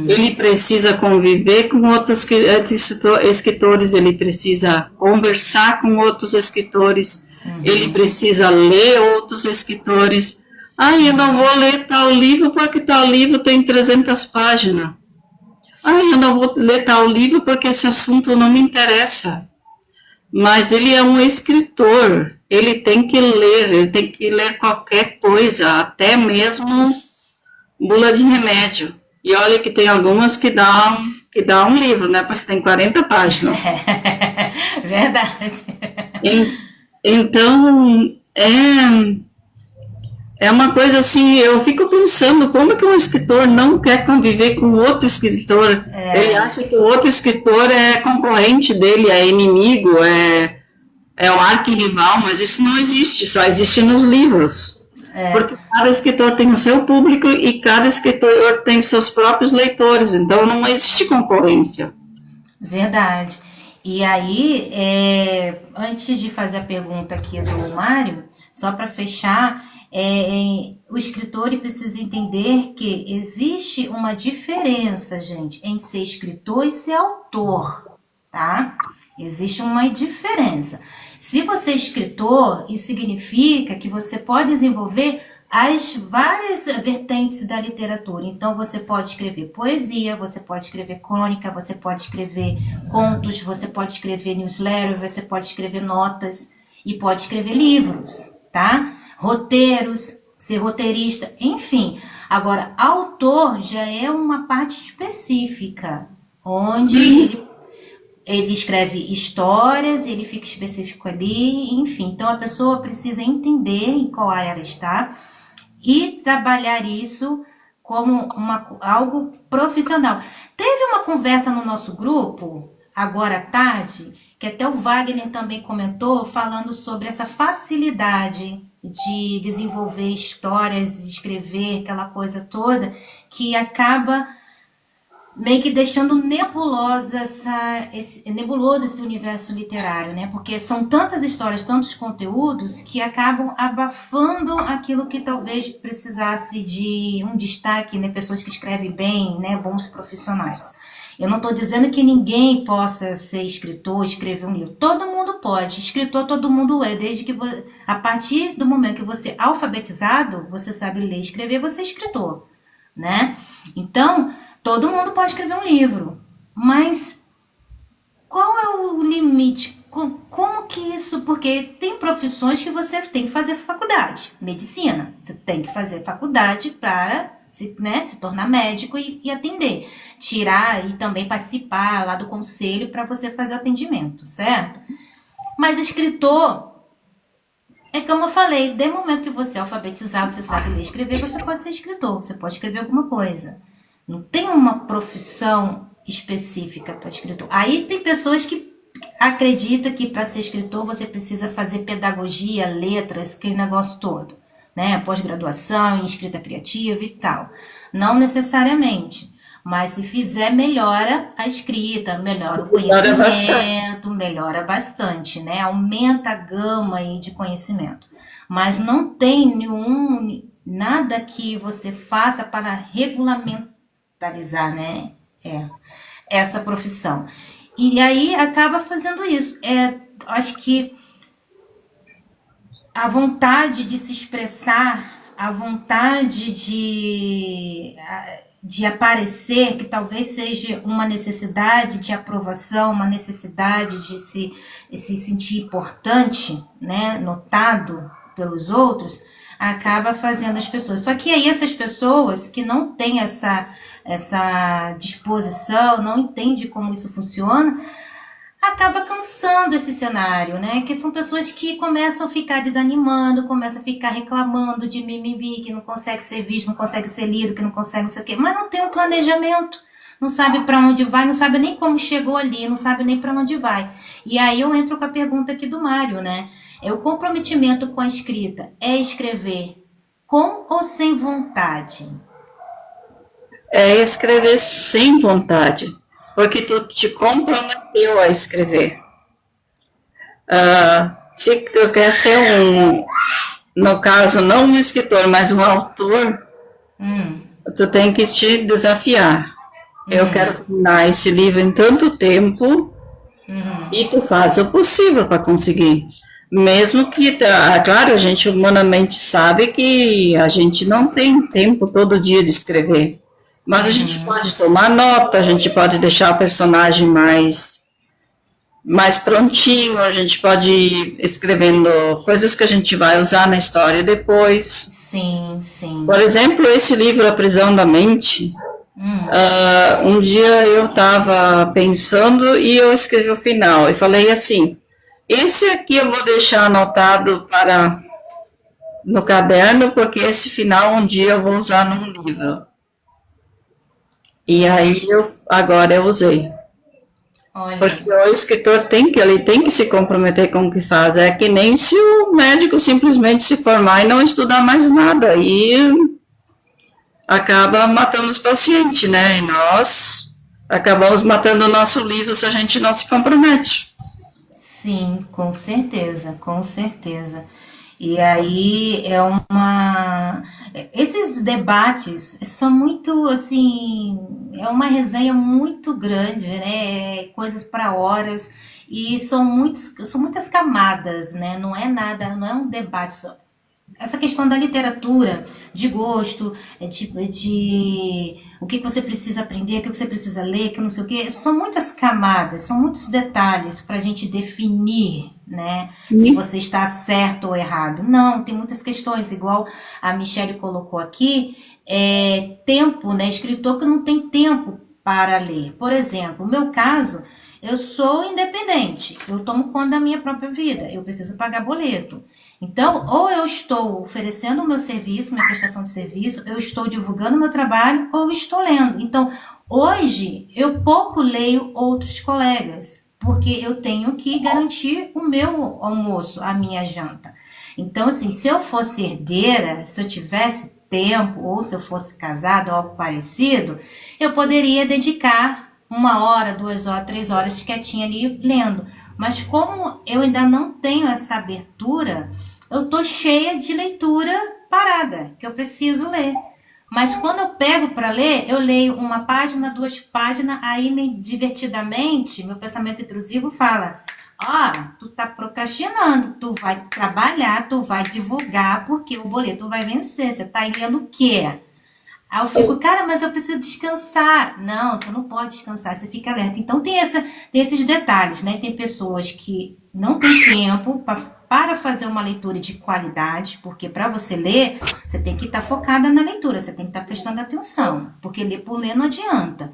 Ele precisa conviver com outros escritores, ele precisa conversar com outros escritores, ele precisa ler outros escritores. Eu não vou ler tal livro porque tal livro tem 300 páginas. Eu não vou ler tal livro porque esse assunto não me interessa. Mas ele é um escritor, ele tem que ler qualquer coisa, até mesmo bula de remédio. E olha que tem algumas que dá um livro, né? Porque tem 40 páginas. Verdade. Então, é uma coisa assim, eu fico pensando como que um escritor não quer conviver com outro escritor. Ele acha que o outro escritor é concorrente dele, é inimigo, é um arquirrival, mas isso não existe, só existe nos livros. Porque cada escritor tem o seu público e cada escritor tem seus próprios leitores, então não existe concorrência. Verdade. E aí, antes de fazer a pergunta aqui do Mário, só para fechar, o escritor precisa entender que existe uma diferença, gente, em ser escritor e ser autor, tá? Existe uma diferença. Se você é escritor, isso significa que você pode desenvolver as várias vertentes da literatura. Então, você pode escrever poesia, você pode escrever crônica, você pode escrever contos, você pode escrever newsletter, você pode escrever notas e pode escrever livros, tá? Roteiros, ser roteirista, enfim. Agora, autor já é uma parte específica, onde ele escreve histórias, ele fica específico ali, enfim. Então, a pessoa precisa entender em qual área ela está e trabalhar isso como algo profissional. Teve uma conversa no nosso grupo, agora à tarde, que até o Wagner também comentou, falando sobre essa facilidade de desenvolver histórias, de escrever, aquela coisa toda, que acaba meio que deixando nebuloso esse universo literário, né? Porque são tantas histórias, tantos conteúdos que acabam abafando aquilo que talvez precisasse de um destaque, né? Pessoas que escrevem bem, né? Bons profissionais. Eu não estou dizendo que ninguém possa ser escritor, escrever um livro. Todo mundo pode. Escritor todo mundo é. Desde que a partir do momento que você é alfabetizado, você sabe ler e escrever, você é escritor, né? Então, todo mundo pode escrever um livro. Mas qual é o limite? Como que isso? Porque tem profissões que você tem que fazer faculdade. Medicina. Você tem que fazer faculdade para se tornar médico e atender. Tirar e também participar lá do conselho para você fazer o atendimento, certo? Mas escritor, é como eu falei, desde o momento que você é alfabetizado, você sabe ler e escrever, você pode ser escritor, você pode escrever alguma coisa. Não tem uma profissão específica para escritor. Aí tem pessoas que acreditam que para ser escritor você precisa fazer pedagogia, letras, aquele negócio todo, né? Pós-graduação em escrita criativa e tal. Não necessariamente. Mas se fizer, melhora a escrita, melhora o conhecimento, melhora bastante, né? Aumenta a gama aí de conhecimento. Mas não tem nada que você faça para regulamentarizar, né? Essa profissão. E aí acaba fazendo isso. Acho que a vontade de se expressar, a vontade de aparecer, que talvez seja uma necessidade de aprovação, uma necessidade de se sentir importante, né, notado pelos outros, acaba fazendo as pessoas. Só que aí essas pessoas que não têm essa disposição, não entendem como isso funciona, acaba cansando esse cenário, né? Que são pessoas que começam a ficar desanimando, começam a ficar reclamando de mimimi, que não consegue ser visto, não consegue ser lido, que não consegue não sei o quê, mas não tem um planejamento, não sabe para onde vai, não sabe nem como chegou ali, não sabe nem para onde vai. E aí eu entro com a pergunta aqui do Mário, né? O comprometimento com a escrita é escrever com ou sem vontade? É escrever sem vontade, porque tu te comprometeu a escrever. Se tu quer ser no caso, não um escritor, mas um autor, tu tem que te desafiar. Eu quero terminar esse livro em tanto tempo, e tu faz o possível para conseguir. Mesmo que, claro, a gente humanamente sabe que a gente não tem tempo todo dia de escrever. Mas a gente pode tomar nota, a gente pode deixar o personagem mais prontinho, a gente pode ir escrevendo coisas que a gente vai usar na história depois. Sim, sim. Por exemplo, esse livro, A Prisão da Mente, um dia eu estava pensando e eu escrevi o final, e falei assim, esse aqui eu vou deixar anotado no caderno, porque esse final um dia eu vou usar num livro. E aí agora eu usei. Olha. Porque o escritor tem que se comprometer com o que faz. É que nem se o médico simplesmente se formar e não estudar mais nada. E acaba matando os pacientes, né? E nós acabamos matando o nosso livro se a gente não se compromete. Sim, com certeza, com certeza. E aí esses debates são muito, assim, é uma resenha muito grande, né? Coisas para horas, e são muitas camadas, né? Não é nada, não é um debate só. Essa questão da literatura, de gosto, de o que você precisa aprender, o que você precisa ler, que não sei o quê, são muitas camadas, são muitos detalhes para a gente definir, né, se você está certo ou errado. Não, tem muitas questões, igual a Michele colocou aqui, tempo, né, escritor que não tem tempo para ler. Por exemplo, no meu caso, eu sou independente, eu tomo conta da minha própria vida, eu preciso pagar boleto. Então, ou eu estou oferecendo o meu serviço, minha prestação de serviço, eu estou divulgando o meu trabalho, ou eu estou lendo. Então, hoje, eu pouco leio outros colegas, porque eu tenho que garantir o meu almoço, a minha janta. Então, assim, se eu fosse herdeira, se eu tivesse tempo, ou se eu fosse casado, ou algo parecido, eu poderia dedicar 1 hora, 2 horas, 3 horas quietinha ali lendo. Mas como eu ainda não tenho essa abertura, eu tô cheia de leitura parada, que eu preciso ler. Mas quando eu pego para ler, eu leio uma página, 2 páginas, aí divertidamente, meu pensamento intrusivo fala: ó, tu tá procrastinando, tu vai trabalhar, tu vai divulgar, porque o boleto vai vencer. Você tá lendo o quê? Aí eu fico, cara, mas eu preciso descansar. Não, você não pode descansar, você fica alerta. Então tem esses detalhes, né? Tem pessoas que não têm tempo para fazer uma leitura de qualidade, porque para você ler, você tem que estar focada na leitura, você tem que estar prestando atenção, porque ler por ler não adianta.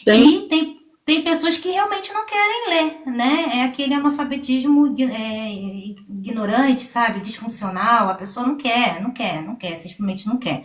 Sim. E tem pessoas que realmente não querem ler, né? É aquele analfabetismo ignorante, sabe? Disfuncional, a pessoa não quer, simplesmente não quer.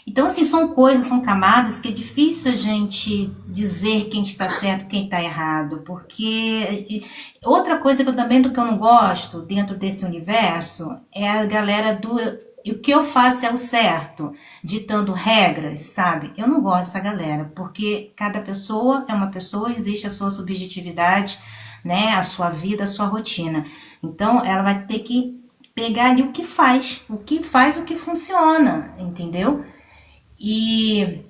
Então, assim, são coisas, são camadas que é difícil a gente dizer quem está certo, quem está errado, porque outra coisa que eu também do que eu não gosto dentro desse universo é a galera do o que eu faço é o certo, ditando regras, sabe? Eu não gosto dessa galera, porque cada pessoa é uma pessoa, existe a sua subjetividade, né? A sua vida, a sua rotina. Então, ela vai ter que pegar ali o que faz, o que funciona, entendeu? E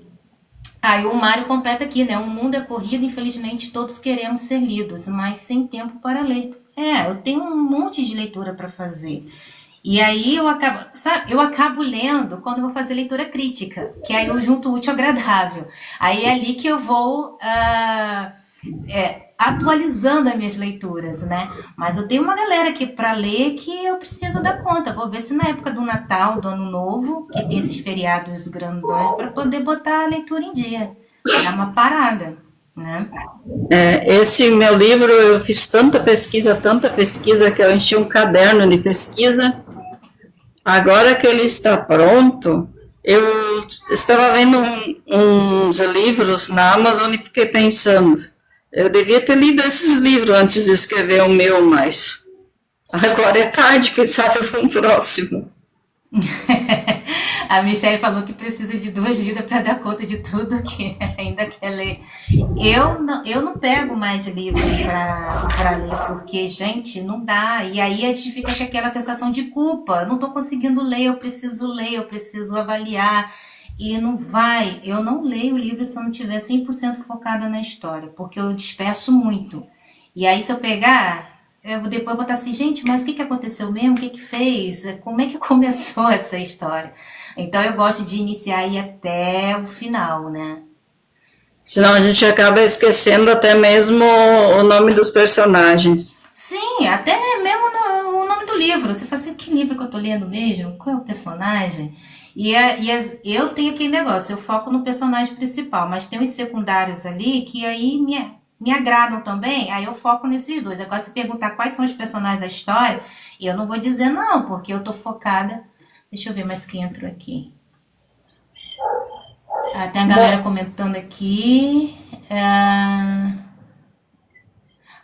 aí o Mário completa aqui, né? O mundo é corrido, infelizmente todos queremos ser lidos, mas sem tempo para ler. Eu tenho um monte de leitura para fazer. E aí eu acabo lendo quando eu vou fazer leitura crítica, que aí eu junto o útil ao agradável. Aí é ali que eu vou atualizando as minhas leituras, né? Mas eu tenho uma galera aqui para ler que eu preciso dar conta. Vou ver se na época do Natal, do Ano Novo, que tem esses feriados grandões, para poder botar a leitura em dia. É uma parada, né? Esse meu livro, eu fiz tanta pesquisa, que eu enchi um caderno de pesquisa. Agora que ele está pronto, eu estava vendo uns livros na Amazon e fiquei pensando, eu devia ter lido esses livros antes de escrever o meu, mas agora é tarde, quem sabe um próximo. A Michelle falou que precisa de 2 vidas para dar conta de tudo que ainda quer ler. Eu não pego mais livros para ler, porque, gente, não dá. E aí a gente fica com aquela sensação de culpa. Eu não estou conseguindo ler, eu preciso avaliar. E não vai. Eu não leio o livro se eu não estiver 100% focada na história, porque eu disperso muito. E aí, se eu pegar, depois vou estar assim, gente, mas o que aconteceu mesmo? O que fez? Como é que começou essa história? Então eu gosto de iniciar aí até o final, né? Senão a gente acaba esquecendo até mesmo o nome dos personagens. Sim, até mesmo o nome do livro. Você fala assim, que livro que eu tô lendo mesmo? Qual é o personagem? Eu tenho aquele negócio, eu foco no personagem principal, mas tem os secundários ali que aí me agradam também, aí eu foco nesses dois. Agora, se perguntar quais são os personagens da história, eu não vou dizer não, porque eu tô focada. Deixa eu ver mais quem entrou aqui. Tem a galera comentando aqui.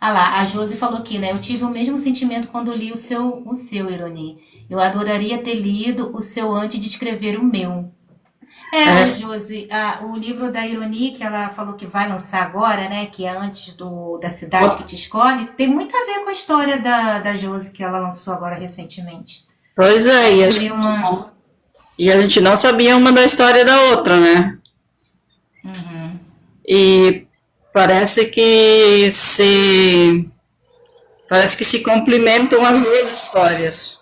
Lá, a Josi falou aqui, né? Eu tive o mesmo sentimento quando li o seu Ironi. Eu adoraria ter lido o seu antes de escrever o meu. Josi, o livro da Ironi, que ela falou que vai lançar agora, né? Que é antes da cidade que te escolhe, tem muito a ver com a história da Josi que ela lançou agora recentemente. Pois é, e a gente não sabia uma da história da outra, né? Uhum. E parece que se complementam as duas histórias.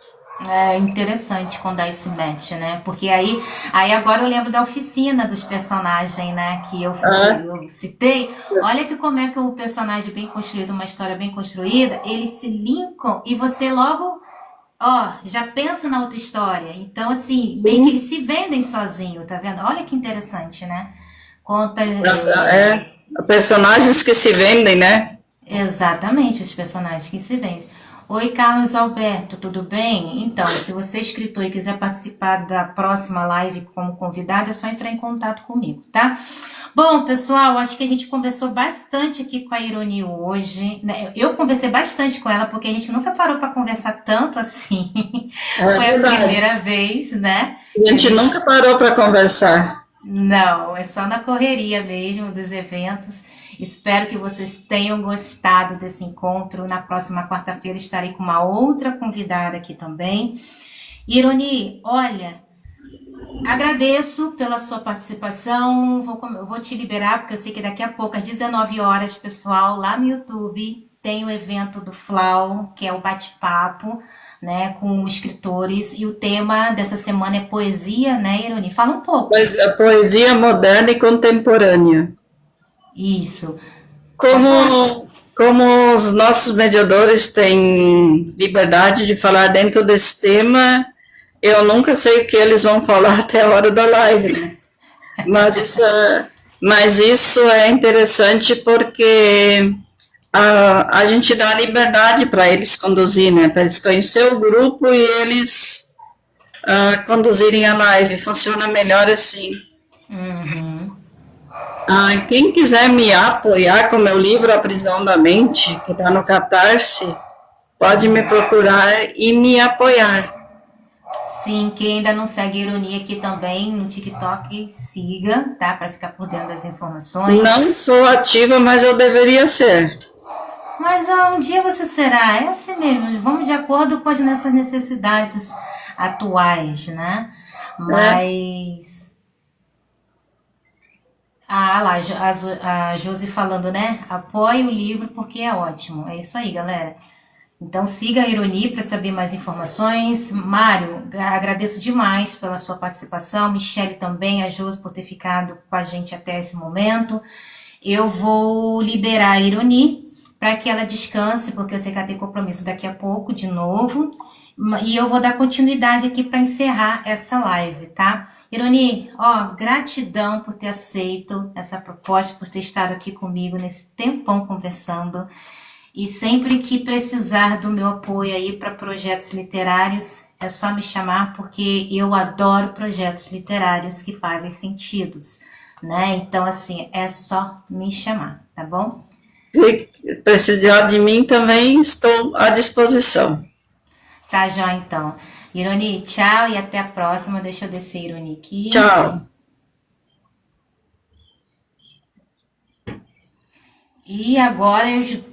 É interessante quando há esse match, né? Porque aí agora eu lembro da oficina dos personagens, né? Que eu citei. Olha que como é que o personagem bem construído, uma história bem construída, eles se linkam e você logo, já pensa na outra história. Então, assim, meio que eles se vendem sozinhos, tá vendo? Olha que interessante, né? Conta... personagens que se vendem, né? Exatamente, os personagens que se vendem. Oi, Carlos Alberto, tudo bem? Então, se você é escritor e quiser participar da próxima live como convidado, é só entrar em contato comigo, tá? Bom, pessoal, acho que a gente conversou bastante aqui com a Ironi hoje. Eu conversei bastante com ela, porque a gente nunca parou para conversar tanto assim. Foi a primeira vez, né? A gente nunca parou para conversar. Não, é só na correria mesmo dos eventos. Espero que vocês tenham gostado desse encontro. Na próxima quarta-feira estarei com uma outra convidada aqui também. Ironi, olha, Agradeço pela sua participação. Eu vou te liberar, porque eu sei que daqui a pouco, às 19 horas, pessoal, lá no YouTube, tem o evento do FLAU, que é o bate-papo, né, com escritores. E o tema dessa semana é poesia, né, Ironi? Fala um pouco. A poesia moderna e contemporânea. Isso. Pode falar. Como os nossos mediadores têm liberdade de falar dentro desse tema, eu nunca sei o que eles vão falar até a hora da live, né? Mas isso é interessante porque a gente dá liberdade para eles conduzir, né? Para eles conhecer o grupo e eles conduzirem a live. Funciona melhor assim. Uhum. Quem quiser me apoiar com meu livro A Prisão da Mente, que está no Catarse, pode me procurar e me apoiar. Sim, quem ainda não segue a Ironia aqui também no TikTok, siga, tá? Para ficar por dentro das informações. Não sou ativa, mas eu deveria ser. Mas um dia você será, é assim mesmo, vamos de acordo com as nossas necessidades atuais, né? Mas. Lá, a Josi falando, né? Apoie o livro porque é ótimo. É isso aí, galera. Então siga a Ironi para saber mais informações. Mário, agradeço demais pela sua participação. Michele também, a Josi por ter ficado com a gente até esse momento. Eu vou liberar a Ironi para que ela descanse, porque eu sei que ela tem compromisso daqui a pouco de novo. E eu vou dar continuidade aqui para encerrar essa live, tá? Ironi, gratidão por ter aceito essa proposta, por ter estado aqui comigo nesse tempão conversando. E sempre que precisar do meu apoio aí para projetos literários, é só me chamar, porque eu adoro projetos literários que fazem sentidos, né? Então, assim, é só me chamar, tá bom? Se precisar de mim também, estou à disposição. Tá, já então. Ironi, tchau e até a próxima. Deixa eu descer, Ironi, aqui. Tchau. E agora eu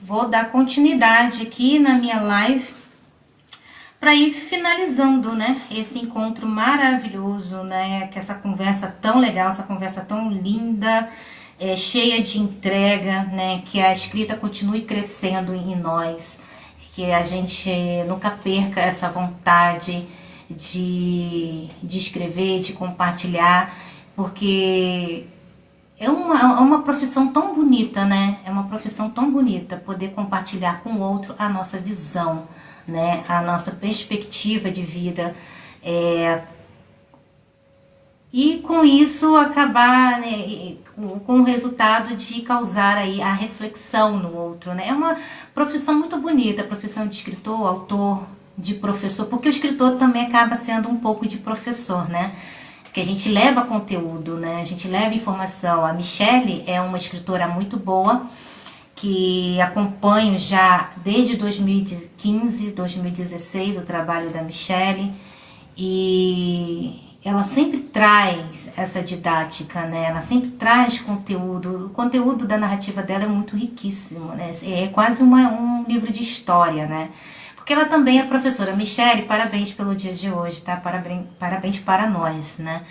vou dar continuidade aqui na minha live para ir finalizando, né, esse encontro maravilhoso, né, que essa conversa tão legal, essa conversa tão linda, cheia de entrega, né, que a escrita continue crescendo em nós, que a gente nunca perca essa vontade de escrever, de compartilhar, porque é uma profissão tão bonita, né? É uma profissão tão bonita poder compartilhar com o outro a nossa visão, né? A nossa perspectiva de vida. E com isso acabar, né, com o resultado de causar aí a reflexão no outro, né? É uma profissão muito bonita, a profissão de escritor, autor, de professor, porque o escritor também acaba sendo um pouco de professor, né? Que a gente leva conteúdo, né? A gente leva informação. A Michele é uma escritora muito boa, que acompanho já desde 2015, 2016 o trabalho da Michele, e ela sempre traz essa didática, né? Ela sempre traz conteúdo. O conteúdo da narrativa dela é muito riquíssimo, né? É quase um livro de história, né? Porque ela também é professora. Michele, parabéns pelo dia de hoje, tá? Parabéns para nós, né?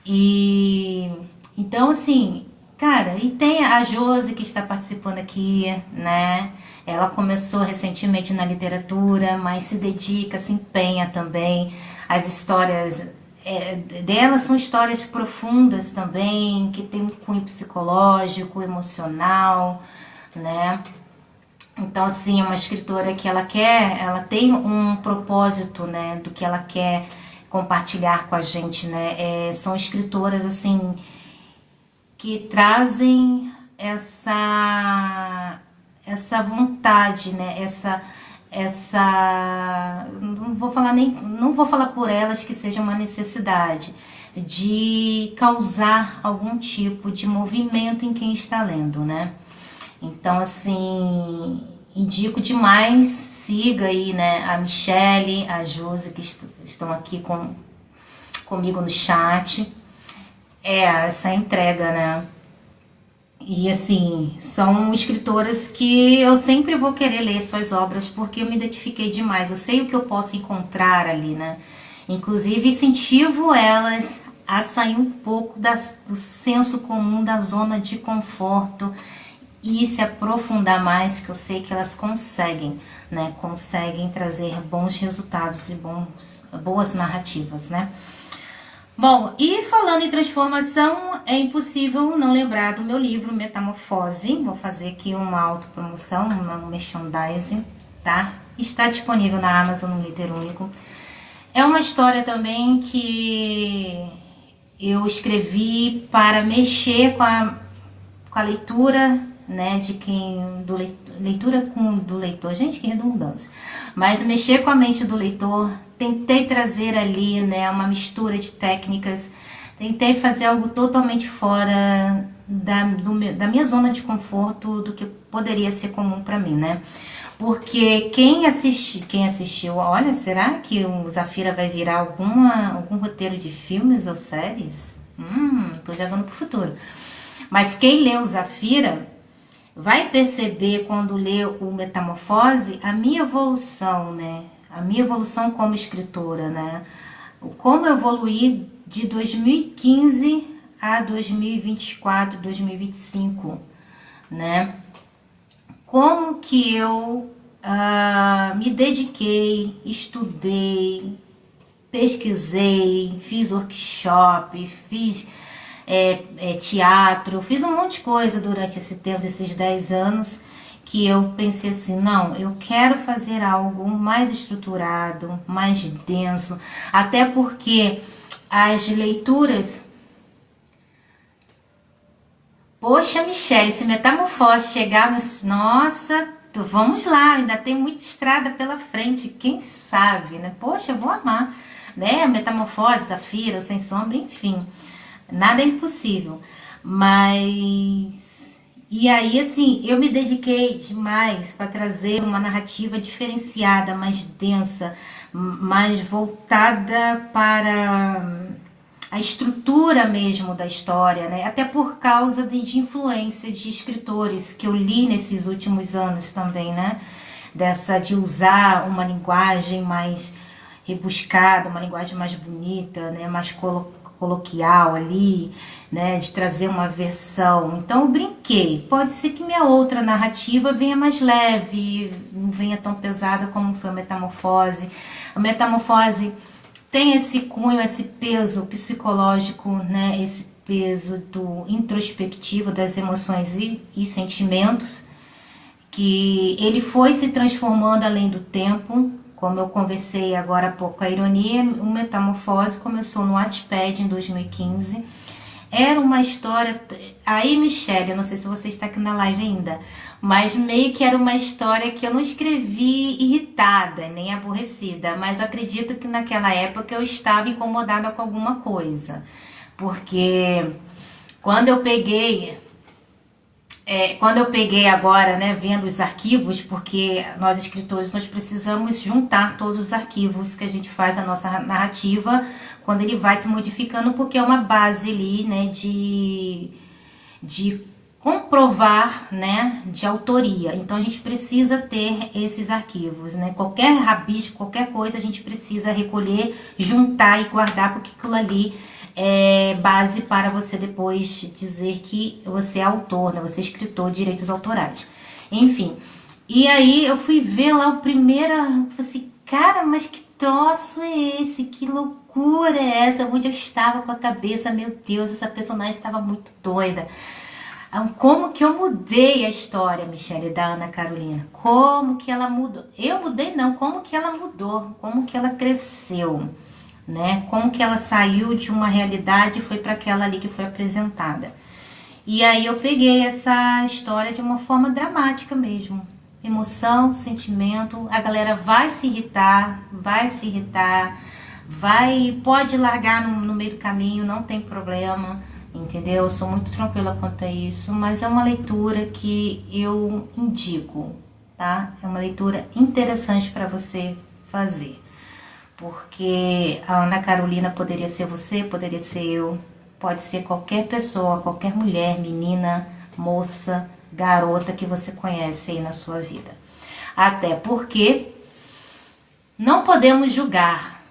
E então, assim, cara, e tem a Josi que está participando aqui, né? Ela começou recentemente na literatura, mas se dedica, se empenha também. As histórias dela são histórias profundas também, que tem um cunho psicológico, emocional, né? Então, assim, é uma escritora que ela tem um propósito, né, do que ela quer compartilhar com a gente, né? São escritoras, assim, que trazem essa vontade, né? Não vou falar por elas que seja uma necessidade de causar algum tipo de movimento em quem está lendo, né? Então, assim, indico demais, siga aí, né, a Michele, a Josi, que estão aqui comigo no chat. Essa entrega, né? E assim, são escritoras que eu sempre vou querer ler suas obras porque eu me identifiquei demais. Eu sei o que eu posso encontrar ali, né? Inclusive, incentivo elas a sair um pouco do senso comum, da zona de conforto e se aprofundar mais, que eu sei que elas conseguem, né? Conseguem trazer bons resultados e boas narrativas, né? Bom, e falando em transformação, é impossível não lembrar do meu livro Metamorfose. Vou fazer aqui uma autopromoção, um merchandising, tá? Está disponível na Amazon no Líder Único. É uma história também que eu escrevi para mexer com a leitura, né, de quem do leitor, leitura do leitor, gente, que redundância. Mas mexer com a mente do leitor, tentei trazer ali, né, uma mistura de técnicas, tentei fazer algo totalmente fora da minha zona de conforto, do que poderia ser comum para mim, né? Porque quem assistiu, olha, será que o Zafira vai virar algum roteiro de filmes ou séries? Tô jogando pro futuro. Mas quem lê o Zafira vai perceber quando lê o Metamorfose a minha evolução, né? A minha evolução como escritora, né? Como eu evoluí de 2015 a 2024, 2025, né? Como que eu me dediquei, estudei, pesquisei, fiz workshop, fiz teatro, fiz um monte de coisa durante esse tempo, desses 10 anos, que eu pensei assim, não, eu quero fazer algo mais estruturado, mais denso, até porque as leituras... Poxa, Michele, se Metamorfose chegar nos... Nossa, vamos lá, ainda tem muita estrada pela frente, quem sabe, né? Poxa, eu vou amar, né? Metamorfose, Zafira, Sem Sombra, enfim... Nada é impossível, mas... E aí, assim, eu me dediquei demais para trazer uma narrativa diferenciada, mais densa, mais voltada para a estrutura mesmo da história, né? Até por causa de influência de escritores que eu li nesses últimos anos também, né? De usar uma linguagem mais rebuscada, uma linguagem mais bonita, né? Mais coloquial ali, né, de trazer uma versão. Então eu brinquei. Pode ser que minha outra narrativa venha mais leve, não venha tão pesada como foi a Metamorfose. A Metamorfose tem esse cunho, esse peso psicológico, né, esse peso do introspectivo das emoções e sentimentos, que ele foi se transformando além do tempo. Como eu conversei agora há pouco, a ironia, o Metamorfose começou no Wattpad em 2015. Era uma história... Aí, Michele, eu não sei se você está aqui na live ainda, mas meio que era uma história que eu não escrevi irritada, nem aborrecida, mas eu acredito que naquela época eu estava incomodada com alguma coisa. Porque quando eu peguei agora, né, vendo os arquivos, porque nós escritores, nós precisamos juntar todos os arquivos que a gente faz da nossa narrativa, quando ele vai se modificando, porque é uma base ali, né, de comprovar, né, de autoria. Então a gente precisa ter esses arquivos, né, qualquer rabisco, qualquer coisa a gente precisa recolher, juntar e guardar, porque aquilo ali é base para você depois dizer que você é autor, né? Você é escritor de direitos autorais. Enfim, e aí eu fui ver lá o primeiro, falei assim, cara, mas que troço é esse? Que loucura é essa? Onde eu estava com a cabeça, meu Deus, essa personagem estava muito doida. Como que eu mudei a história, Michele, da Ana Carolina? Como que ela mudou? Eu mudei não, como que ela mudou? Como que ela cresceu? Né? Como que ela saiu de uma realidade e foi para aquela ali que foi apresentada. E aí eu peguei essa história de uma forma dramática mesmo. Emoção, sentimento, a galera vai se irritar, pode largar no meio do caminho, não tem problema, entendeu? Eu sou muito tranquila quanto a isso, mas é uma leitura que eu indico, tá? É uma leitura interessante para você fazer. Porque a Ana Carolina poderia ser você, poderia ser eu, pode ser qualquer pessoa, qualquer mulher, menina, moça, garota que você conhece aí na sua vida. Até porque não podemos julgar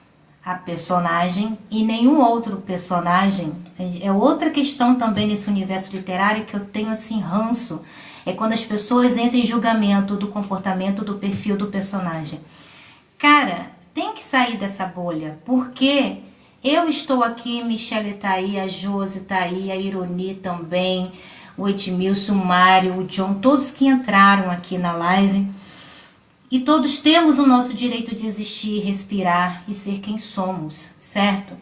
a personagem e nenhum outro personagem. É outra questão também nesse universo literário que eu tenho assim ranço. É quando as pessoas entram em julgamento do comportamento, do perfil do personagem. Cara, tem que sair dessa bolha, porque eu estou aqui, Michele tá aí, a Josi tá aí, a Ironi também, o Edmilson, o Mário, o John, todos que entraram aqui na live. E todos temos o nosso direito de existir, respirar e ser quem somos, certo?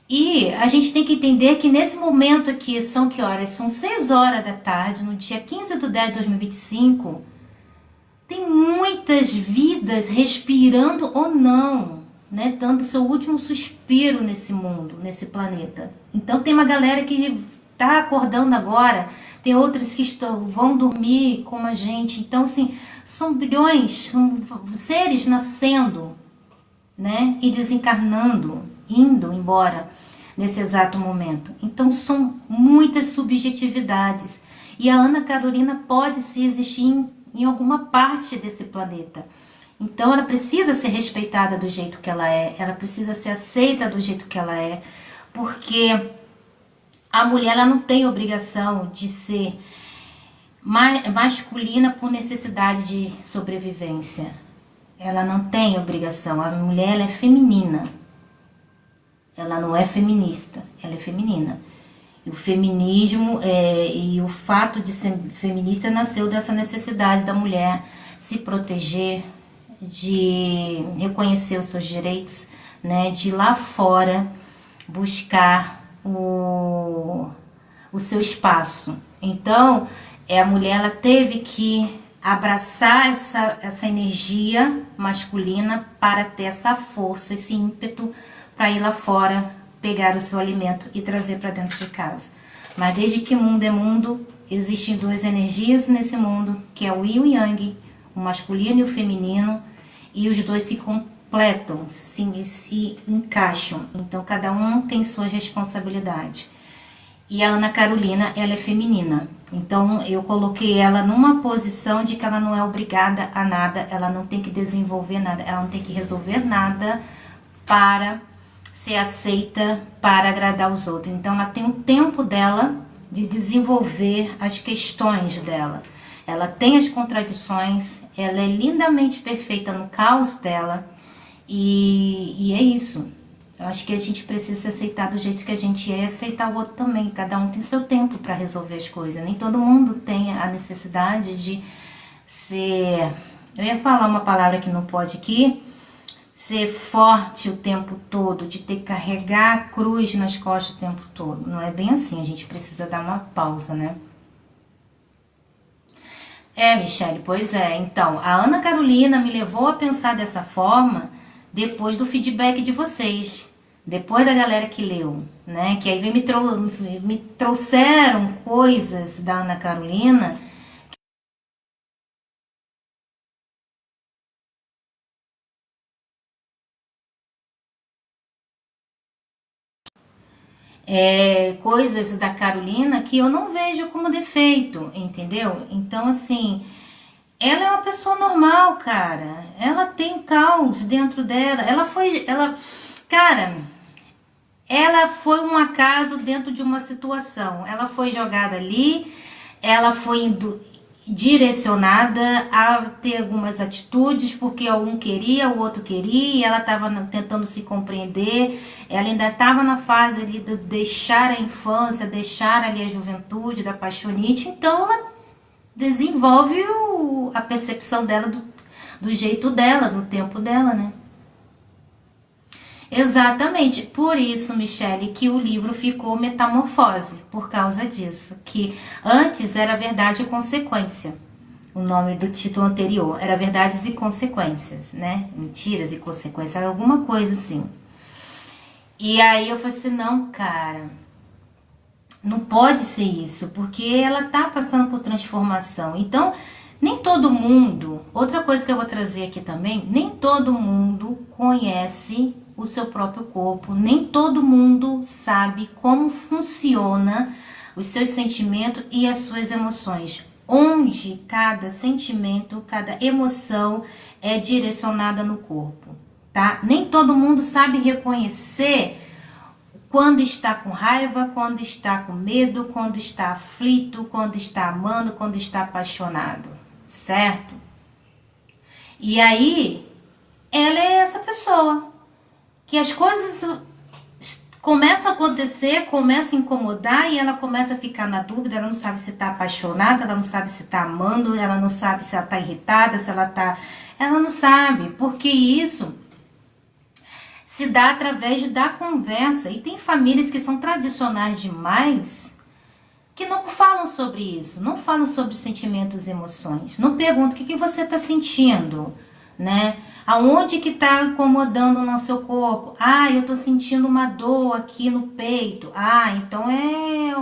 E a gente tem que entender que nesse momento aqui, são que horas? São 6 horas da tarde, no dia 15/10/2025, tem muitas vidas respirando ou não, né? Dando seu último suspiro nesse mundo, nesse planeta. Então tem uma galera que tá acordando agora, tem outras que vão dormir como a gente. Então, assim, são bilhões, são seres nascendo, né? E desencarnando, indo embora nesse exato momento. Então, são muitas subjetividades. E a Ana Carolina pode se existir em alguma parte desse planeta. Então, ela precisa ser respeitada do jeito que ela é, ela precisa ser aceita do jeito que ela é, porque a mulher ela não tem obrigação de ser masculina por necessidade de sobrevivência. Ela não tem obrigação. A mulher ela é feminina. Ela não é feminista, ela é feminina. E o feminismo e o fato de ser feminista nasceu dessa necessidade da mulher se proteger, de reconhecer os seus direitos, né, de ir lá fora buscar o seu espaço. Então, a mulher ela teve que abraçar essa energia masculina para ter essa força, esse ímpeto para ir lá fora, pegar o seu alimento e trazer para dentro de casa. Mas desde que mundo é mundo, existem duas energias nesse mundo, que é o Yin e o Yang, o masculino e o feminino, e os dois se completam, se encaixam. Então, cada um tem sua responsabilidade. E a Ana Carolina, ela é feminina. Então, eu coloquei ela numa posição de que ela não é obrigada a nada, ela não tem que desenvolver nada, ela não tem que resolver nada para ser aceita, para agradar os outros. Então, ela tem um tempo dela de desenvolver as questões dela. Ela tem as contradições, ela é lindamente perfeita no caos dela, e é isso. Eu acho que a gente precisa se aceitar do jeito que a gente é e aceitar o outro também. Cada um tem seu tempo para resolver as coisas. Nem todo mundo tem a necessidade de ser... Eu ia falar uma palavra que não pode aqui. Ser forte o tempo todo, de ter que carregar a cruz nas costas o tempo todo. Não é bem assim, a gente precisa dar uma pausa, né? Michele, pois é. Então, a Ana Carolina me levou a pensar dessa forma depois do feedback de vocês, depois da galera que leu, né? Que aí me trouxeram coisas da Ana Carolina. Coisas da Carolina que eu não vejo como defeito, entendeu? Então, assim, ela é uma pessoa normal, cara. Ela tem caos dentro dela. Ela foi um acaso dentro de uma situação. Ela foi jogada ali, ela foi direcionada a ter algumas atitudes, porque um queria, o outro queria, e ela estava tentando se compreender, ela ainda estava na fase ali de deixar a infância, deixar ali a juventude, da paixonite, então ela desenvolve a percepção dela do jeito dela, do tempo dela, né? Exatamente, por isso, Michele, que o livro ficou Metamorfose, por causa disso, que antes era Verdade e Consequência, o nome do título anterior, era Verdades e Consequências, né? Mentiras e Consequências, era alguma coisa assim. E aí eu falei assim, não, cara, não pode ser isso, porque ela tá passando por transformação, então... Nem todo mundo, outra coisa que eu vou trazer aqui também, nem todo mundo conhece o seu próprio corpo, nem todo mundo sabe como funciona os seus sentimentos e as suas emoções, onde cada sentimento, cada emoção é direcionada no corpo, tá? Nem todo mundo sabe reconhecer quando está com raiva, quando está com medo, quando está aflito, quando está amando, quando está apaixonado, certo? E aí, ela é essa pessoa que as coisas começam a acontecer, começam a incomodar e ela começa a ficar na dúvida, ela não sabe se está apaixonada, ela não sabe se está amando, ela não sabe se ela está irritada, se ela está... Ela não sabe, porque isso se dá através da conversa. E tem famílias que são tradicionais demais, que não falam sobre isso, não falam sobre sentimentos e emoções, não perguntam o que você está sentindo, né? Aonde que está incomodando no seu corpo? Ah, eu estou sentindo uma dor aqui no peito. Ah, então é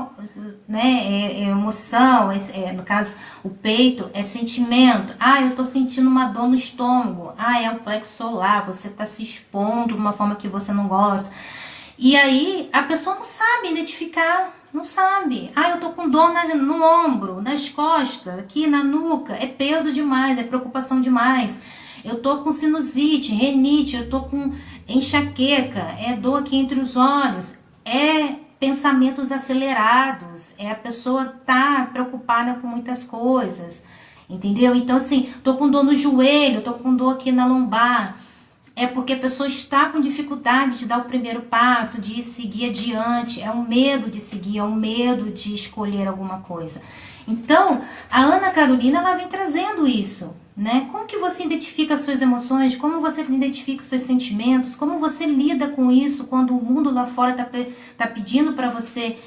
emoção, no caso, o peito é sentimento. Ah, eu estou sentindo uma dor no estômago. Ah, é o plexo solar, você está se expondo de uma forma que você não gosta. E aí, a pessoa não sabe identificar, não sabe. Ah, eu tô com dor no ombro, nas costas, aqui na nuca. É peso demais, é preocupação demais. Eu tô com sinusite, renite, eu tô com enxaqueca, é dor aqui entre os olhos. É pensamentos acelerados, é a pessoa tá preocupada com muitas coisas, entendeu? Então, assim, tô com dor no joelho, tô com dor aqui na lombar. É porque a pessoa está com dificuldade de dar o primeiro passo, de seguir adiante. É um medo de seguir, é um medo de escolher alguma coisa. Então, a Ana Carolina, ela vem trazendo isso, né? Como que você identifica as suas emoções? Como você identifica os seus sentimentos? Como você lida com isso quando o mundo lá fora tá pedindo para você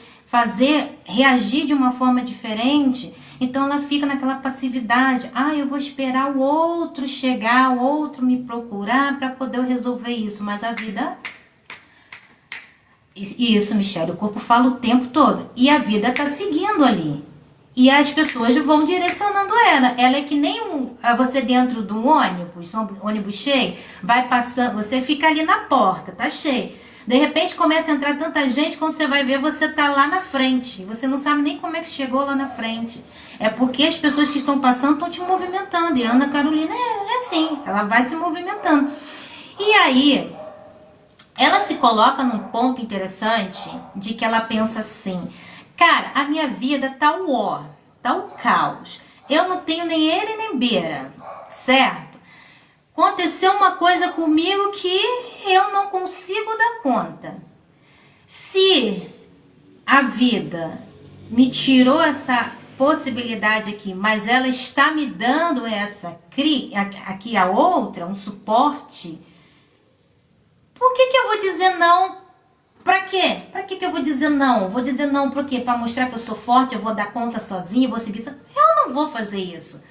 reagir de uma forma diferente? Então ela fica naquela passividade. Ah, eu vou esperar o outro chegar, o outro me procurar para poder resolver isso. Mas a vida... Isso, Michele, o corpo fala o tempo todo. E a vida tá seguindo ali. E as pessoas vão direcionando ela. Ela é que nem você dentro de um ônibus cheio, vai passando, você fica ali na porta, tá cheio. De repente começa a entrar tanta gente, quando você vai ver, você tá lá na frente. Você não sabe nem como é que chegou lá na frente. É porque as pessoas que estão passando estão te movimentando. E a Ana Carolina é assim, ela vai se movimentando. E aí, ela se coloca num ponto interessante de que ela pensa assim: cara, a minha vida tá o caos. Eu não tenho nem ele nem beira, certo? Aconteceu uma coisa comigo que eu não consigo dar conta. Se a vida me tirou essa possibilidade aqui, mas ela está me dando aqui a outra, um suporte, por que eu vou dizer não? Pra quê? Pra que eu vou dizer não? Vou dizer não por quê? Pra mostrar que eu sou forte, eu vou dar conta sozinha, vou seguir. Eu não vou fazer isso.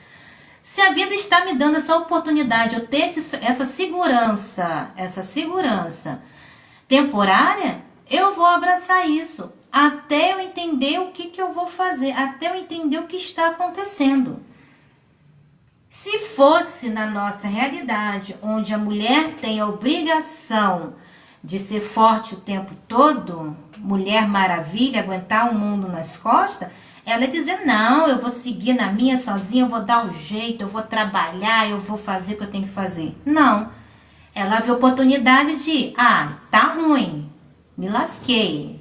Se a vida está me dando essa oportunidade, eu ter essa segurança temporária, eu vou abraçar isso. Até eu entender o que eu vou fazer. Até eu entender o que está acontecendo. Se fosse na nossa realidade, onde a mulher tem a obrigação de ser forte o tempo todo, Mulher Maravilha, aguentar o mundo nas costas, ela ia dizer, não, eu vou seguir na minha sozinha, eu vou dar o jeito, eu vou trabalhar, eu vou fazer o que eu tenho que fazer. Não. Ela vê a oportunidade de, tá ruim, me lasquei.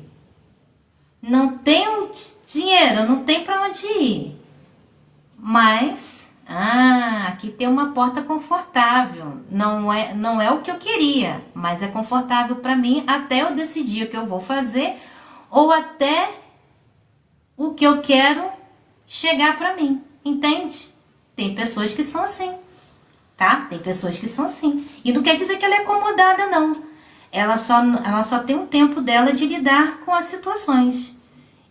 Não tenho dinheiro, não tem para onde ir. Mas, aqui tem uma porta confortável. Não é o que eu queria, mas é confortável para mim até eu decidir o que eu vou fazer ou até o que eu quero chegar para mim, entende? Tem pessoas que são assim, tá? Tem pessoas que são assim. E não quer dizer que ela é acomodada, não. Ela só tem um tempo dela de lidar com as situações.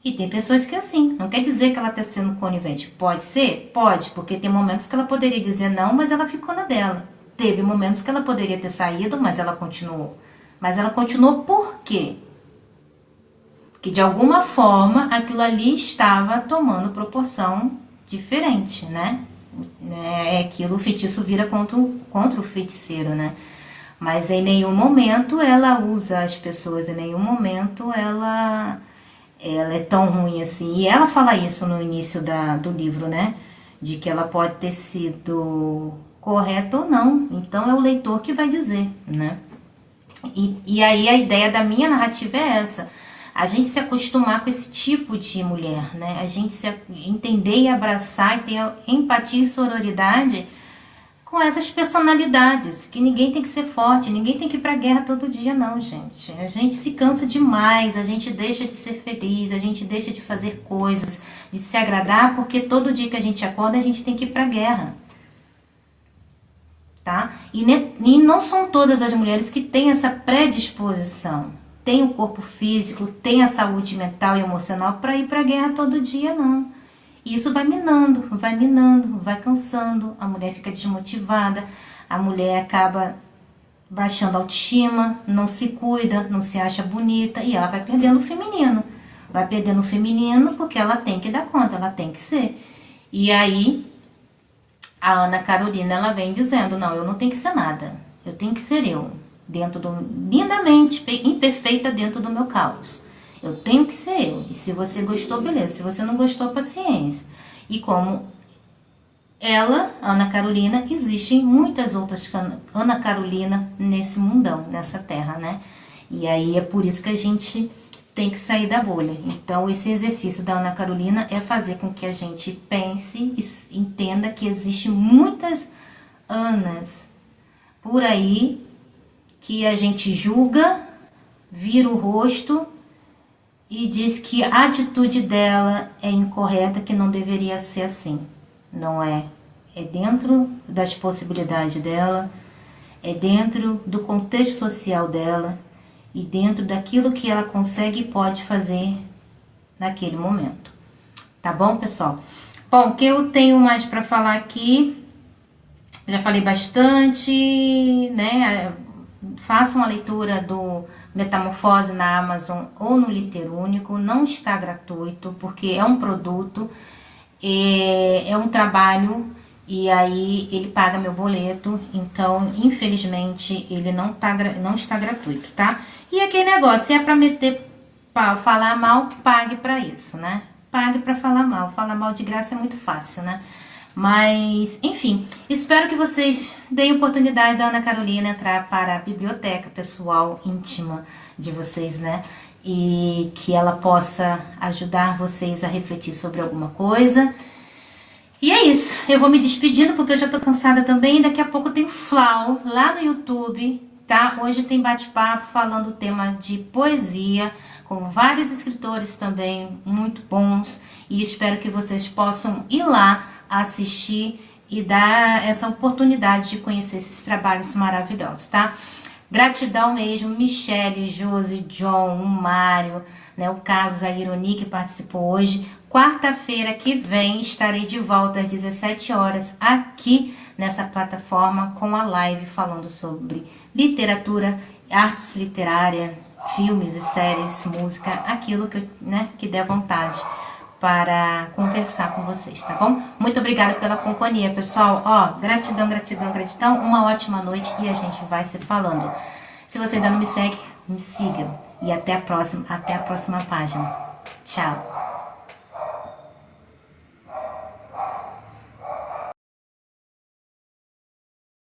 E tem pessoas que é assim. Não quer dizer que ela está sendo conivente. Pode ser? Pode, porque tem momentos que ela poderia dizer não, mas ela ficou na dela. Teve momentos que ela poderia ter saído, mas ela continuou. Mas ela continuou por quê? Que de alguma forma aquilo ali estava tomando proporção diferente, né? Aquilo, o feitiço vira contra o feiticeiro, né? Mas em nenhum momento ela usa as pessoas, em nenhum momento ela ela é tão ruim assim. E ela fala isso no início do livro, né? De que ela pode ter sido correta ou não. Então é o leitor que vai dizer, né? E aí a ideia da minha narrativa é essa. A gente se acostumar com esse tipo de mulher, né? A gente se entender e abraçar e ter empatia e sororidade com essas personalidades, que ninguém tem que ser forte, ninguém tem que ir pra guerra todo dia, não, gente. A gente se cansa demais, a gente deixa de ser feliz, a gente deixa de fazer coisas, de se agradar, porque todo dia que a gente acorda, a gente tem que ir pra guerra. Tá? E não são todas as mulheres que têm essa predisposição, tem o corpo físico, tem a saúde mental e emocional para ir pra guerra todo dia, não. E isso vai minando, vai cansando, a mulher fica desmotivada, a mulher acaba baixando a autoestima, não se cuida, não se acha bonita e ela vai perdendo o feminino. Vai perdendo o feminino porque ela tem que dar conta, ela tem que ser. E aí a Ana Carolina, ela vem dizendo, não, eu não tenho que ser nada, eu tenho que ser eu, lindamente imperfeita dentro do meu caos. Eu tenho que ser eu. E se você gostou, beleza. Se você não gostou, paciência. E como ela, Ana Carolina, existem muitas outras Ana Carolina nesse mundão, nessa terra, né? E aí é por isso que a gente tem que sair da bolha. Então, esse exercício da Ana Carolina é fazer com que a gente pense e entenda que existem muitas Anas por aí que a gente julga, vira o rosto e diz que a atitude dela é incorreta, que não deveria ser assim. Não é. É dentro das possibilidades dela, é dentro do contexto social dela e dentro daquilo que ela consegue e pode fazer naquele momento. Tá bom, pessoal? Bom, o que eu tenho mais para falar aqui, já falei bastante, né? Façam a leitura do Metamorfose na Amazon ou no Literúnico, não está gratuito, porque é um produto, é um trabalho, e aí ele paga meu boleto, então infelizmente ele não está gratuito, tá? E aquele negócio, se é pra meter pau, falar mal, pague pra isso, né? Pague pra falar mal de graça é muito fácil, né? Mas, enfim, espero que vocês deem oportunidade da Ana Carolina entrar para a biblioteca pessoal íntima de vocês, né? E que ela possa ajudar vocês a refletir sobre alguma coisa. E é isso, eu vou me despedindo porque eu já tô cansada também. Daqui a pouco tem Flau lá no YouTube, tá? Hoje tem bate-papo falando o tema de poesia, com vários escritores também muito bons. E espero que vocês possam ir lá assistir e dar essa oportunidade de conhecer esses trabalhos maravilhosos, tá? Gratidão mesmo, Michele, Josi, John, o Mário, né, o Carlos, a Ironi que participou hoje. Quarta-feira que vem estarei de volta às 17 horas aqui nessa plataforma com a live falando sobre literatura, artes literárias, filmes e séries, música, aquilo que, que der vontade para conversar com vocês, tá bom? Muito obrigada pela companhia, pessoal. Ó, gratidão, gratidão, gratidão. Uma ótima noite e a gente vai se falando. Se você ainda não me segue, me siga. E até a próxima página. Tchau.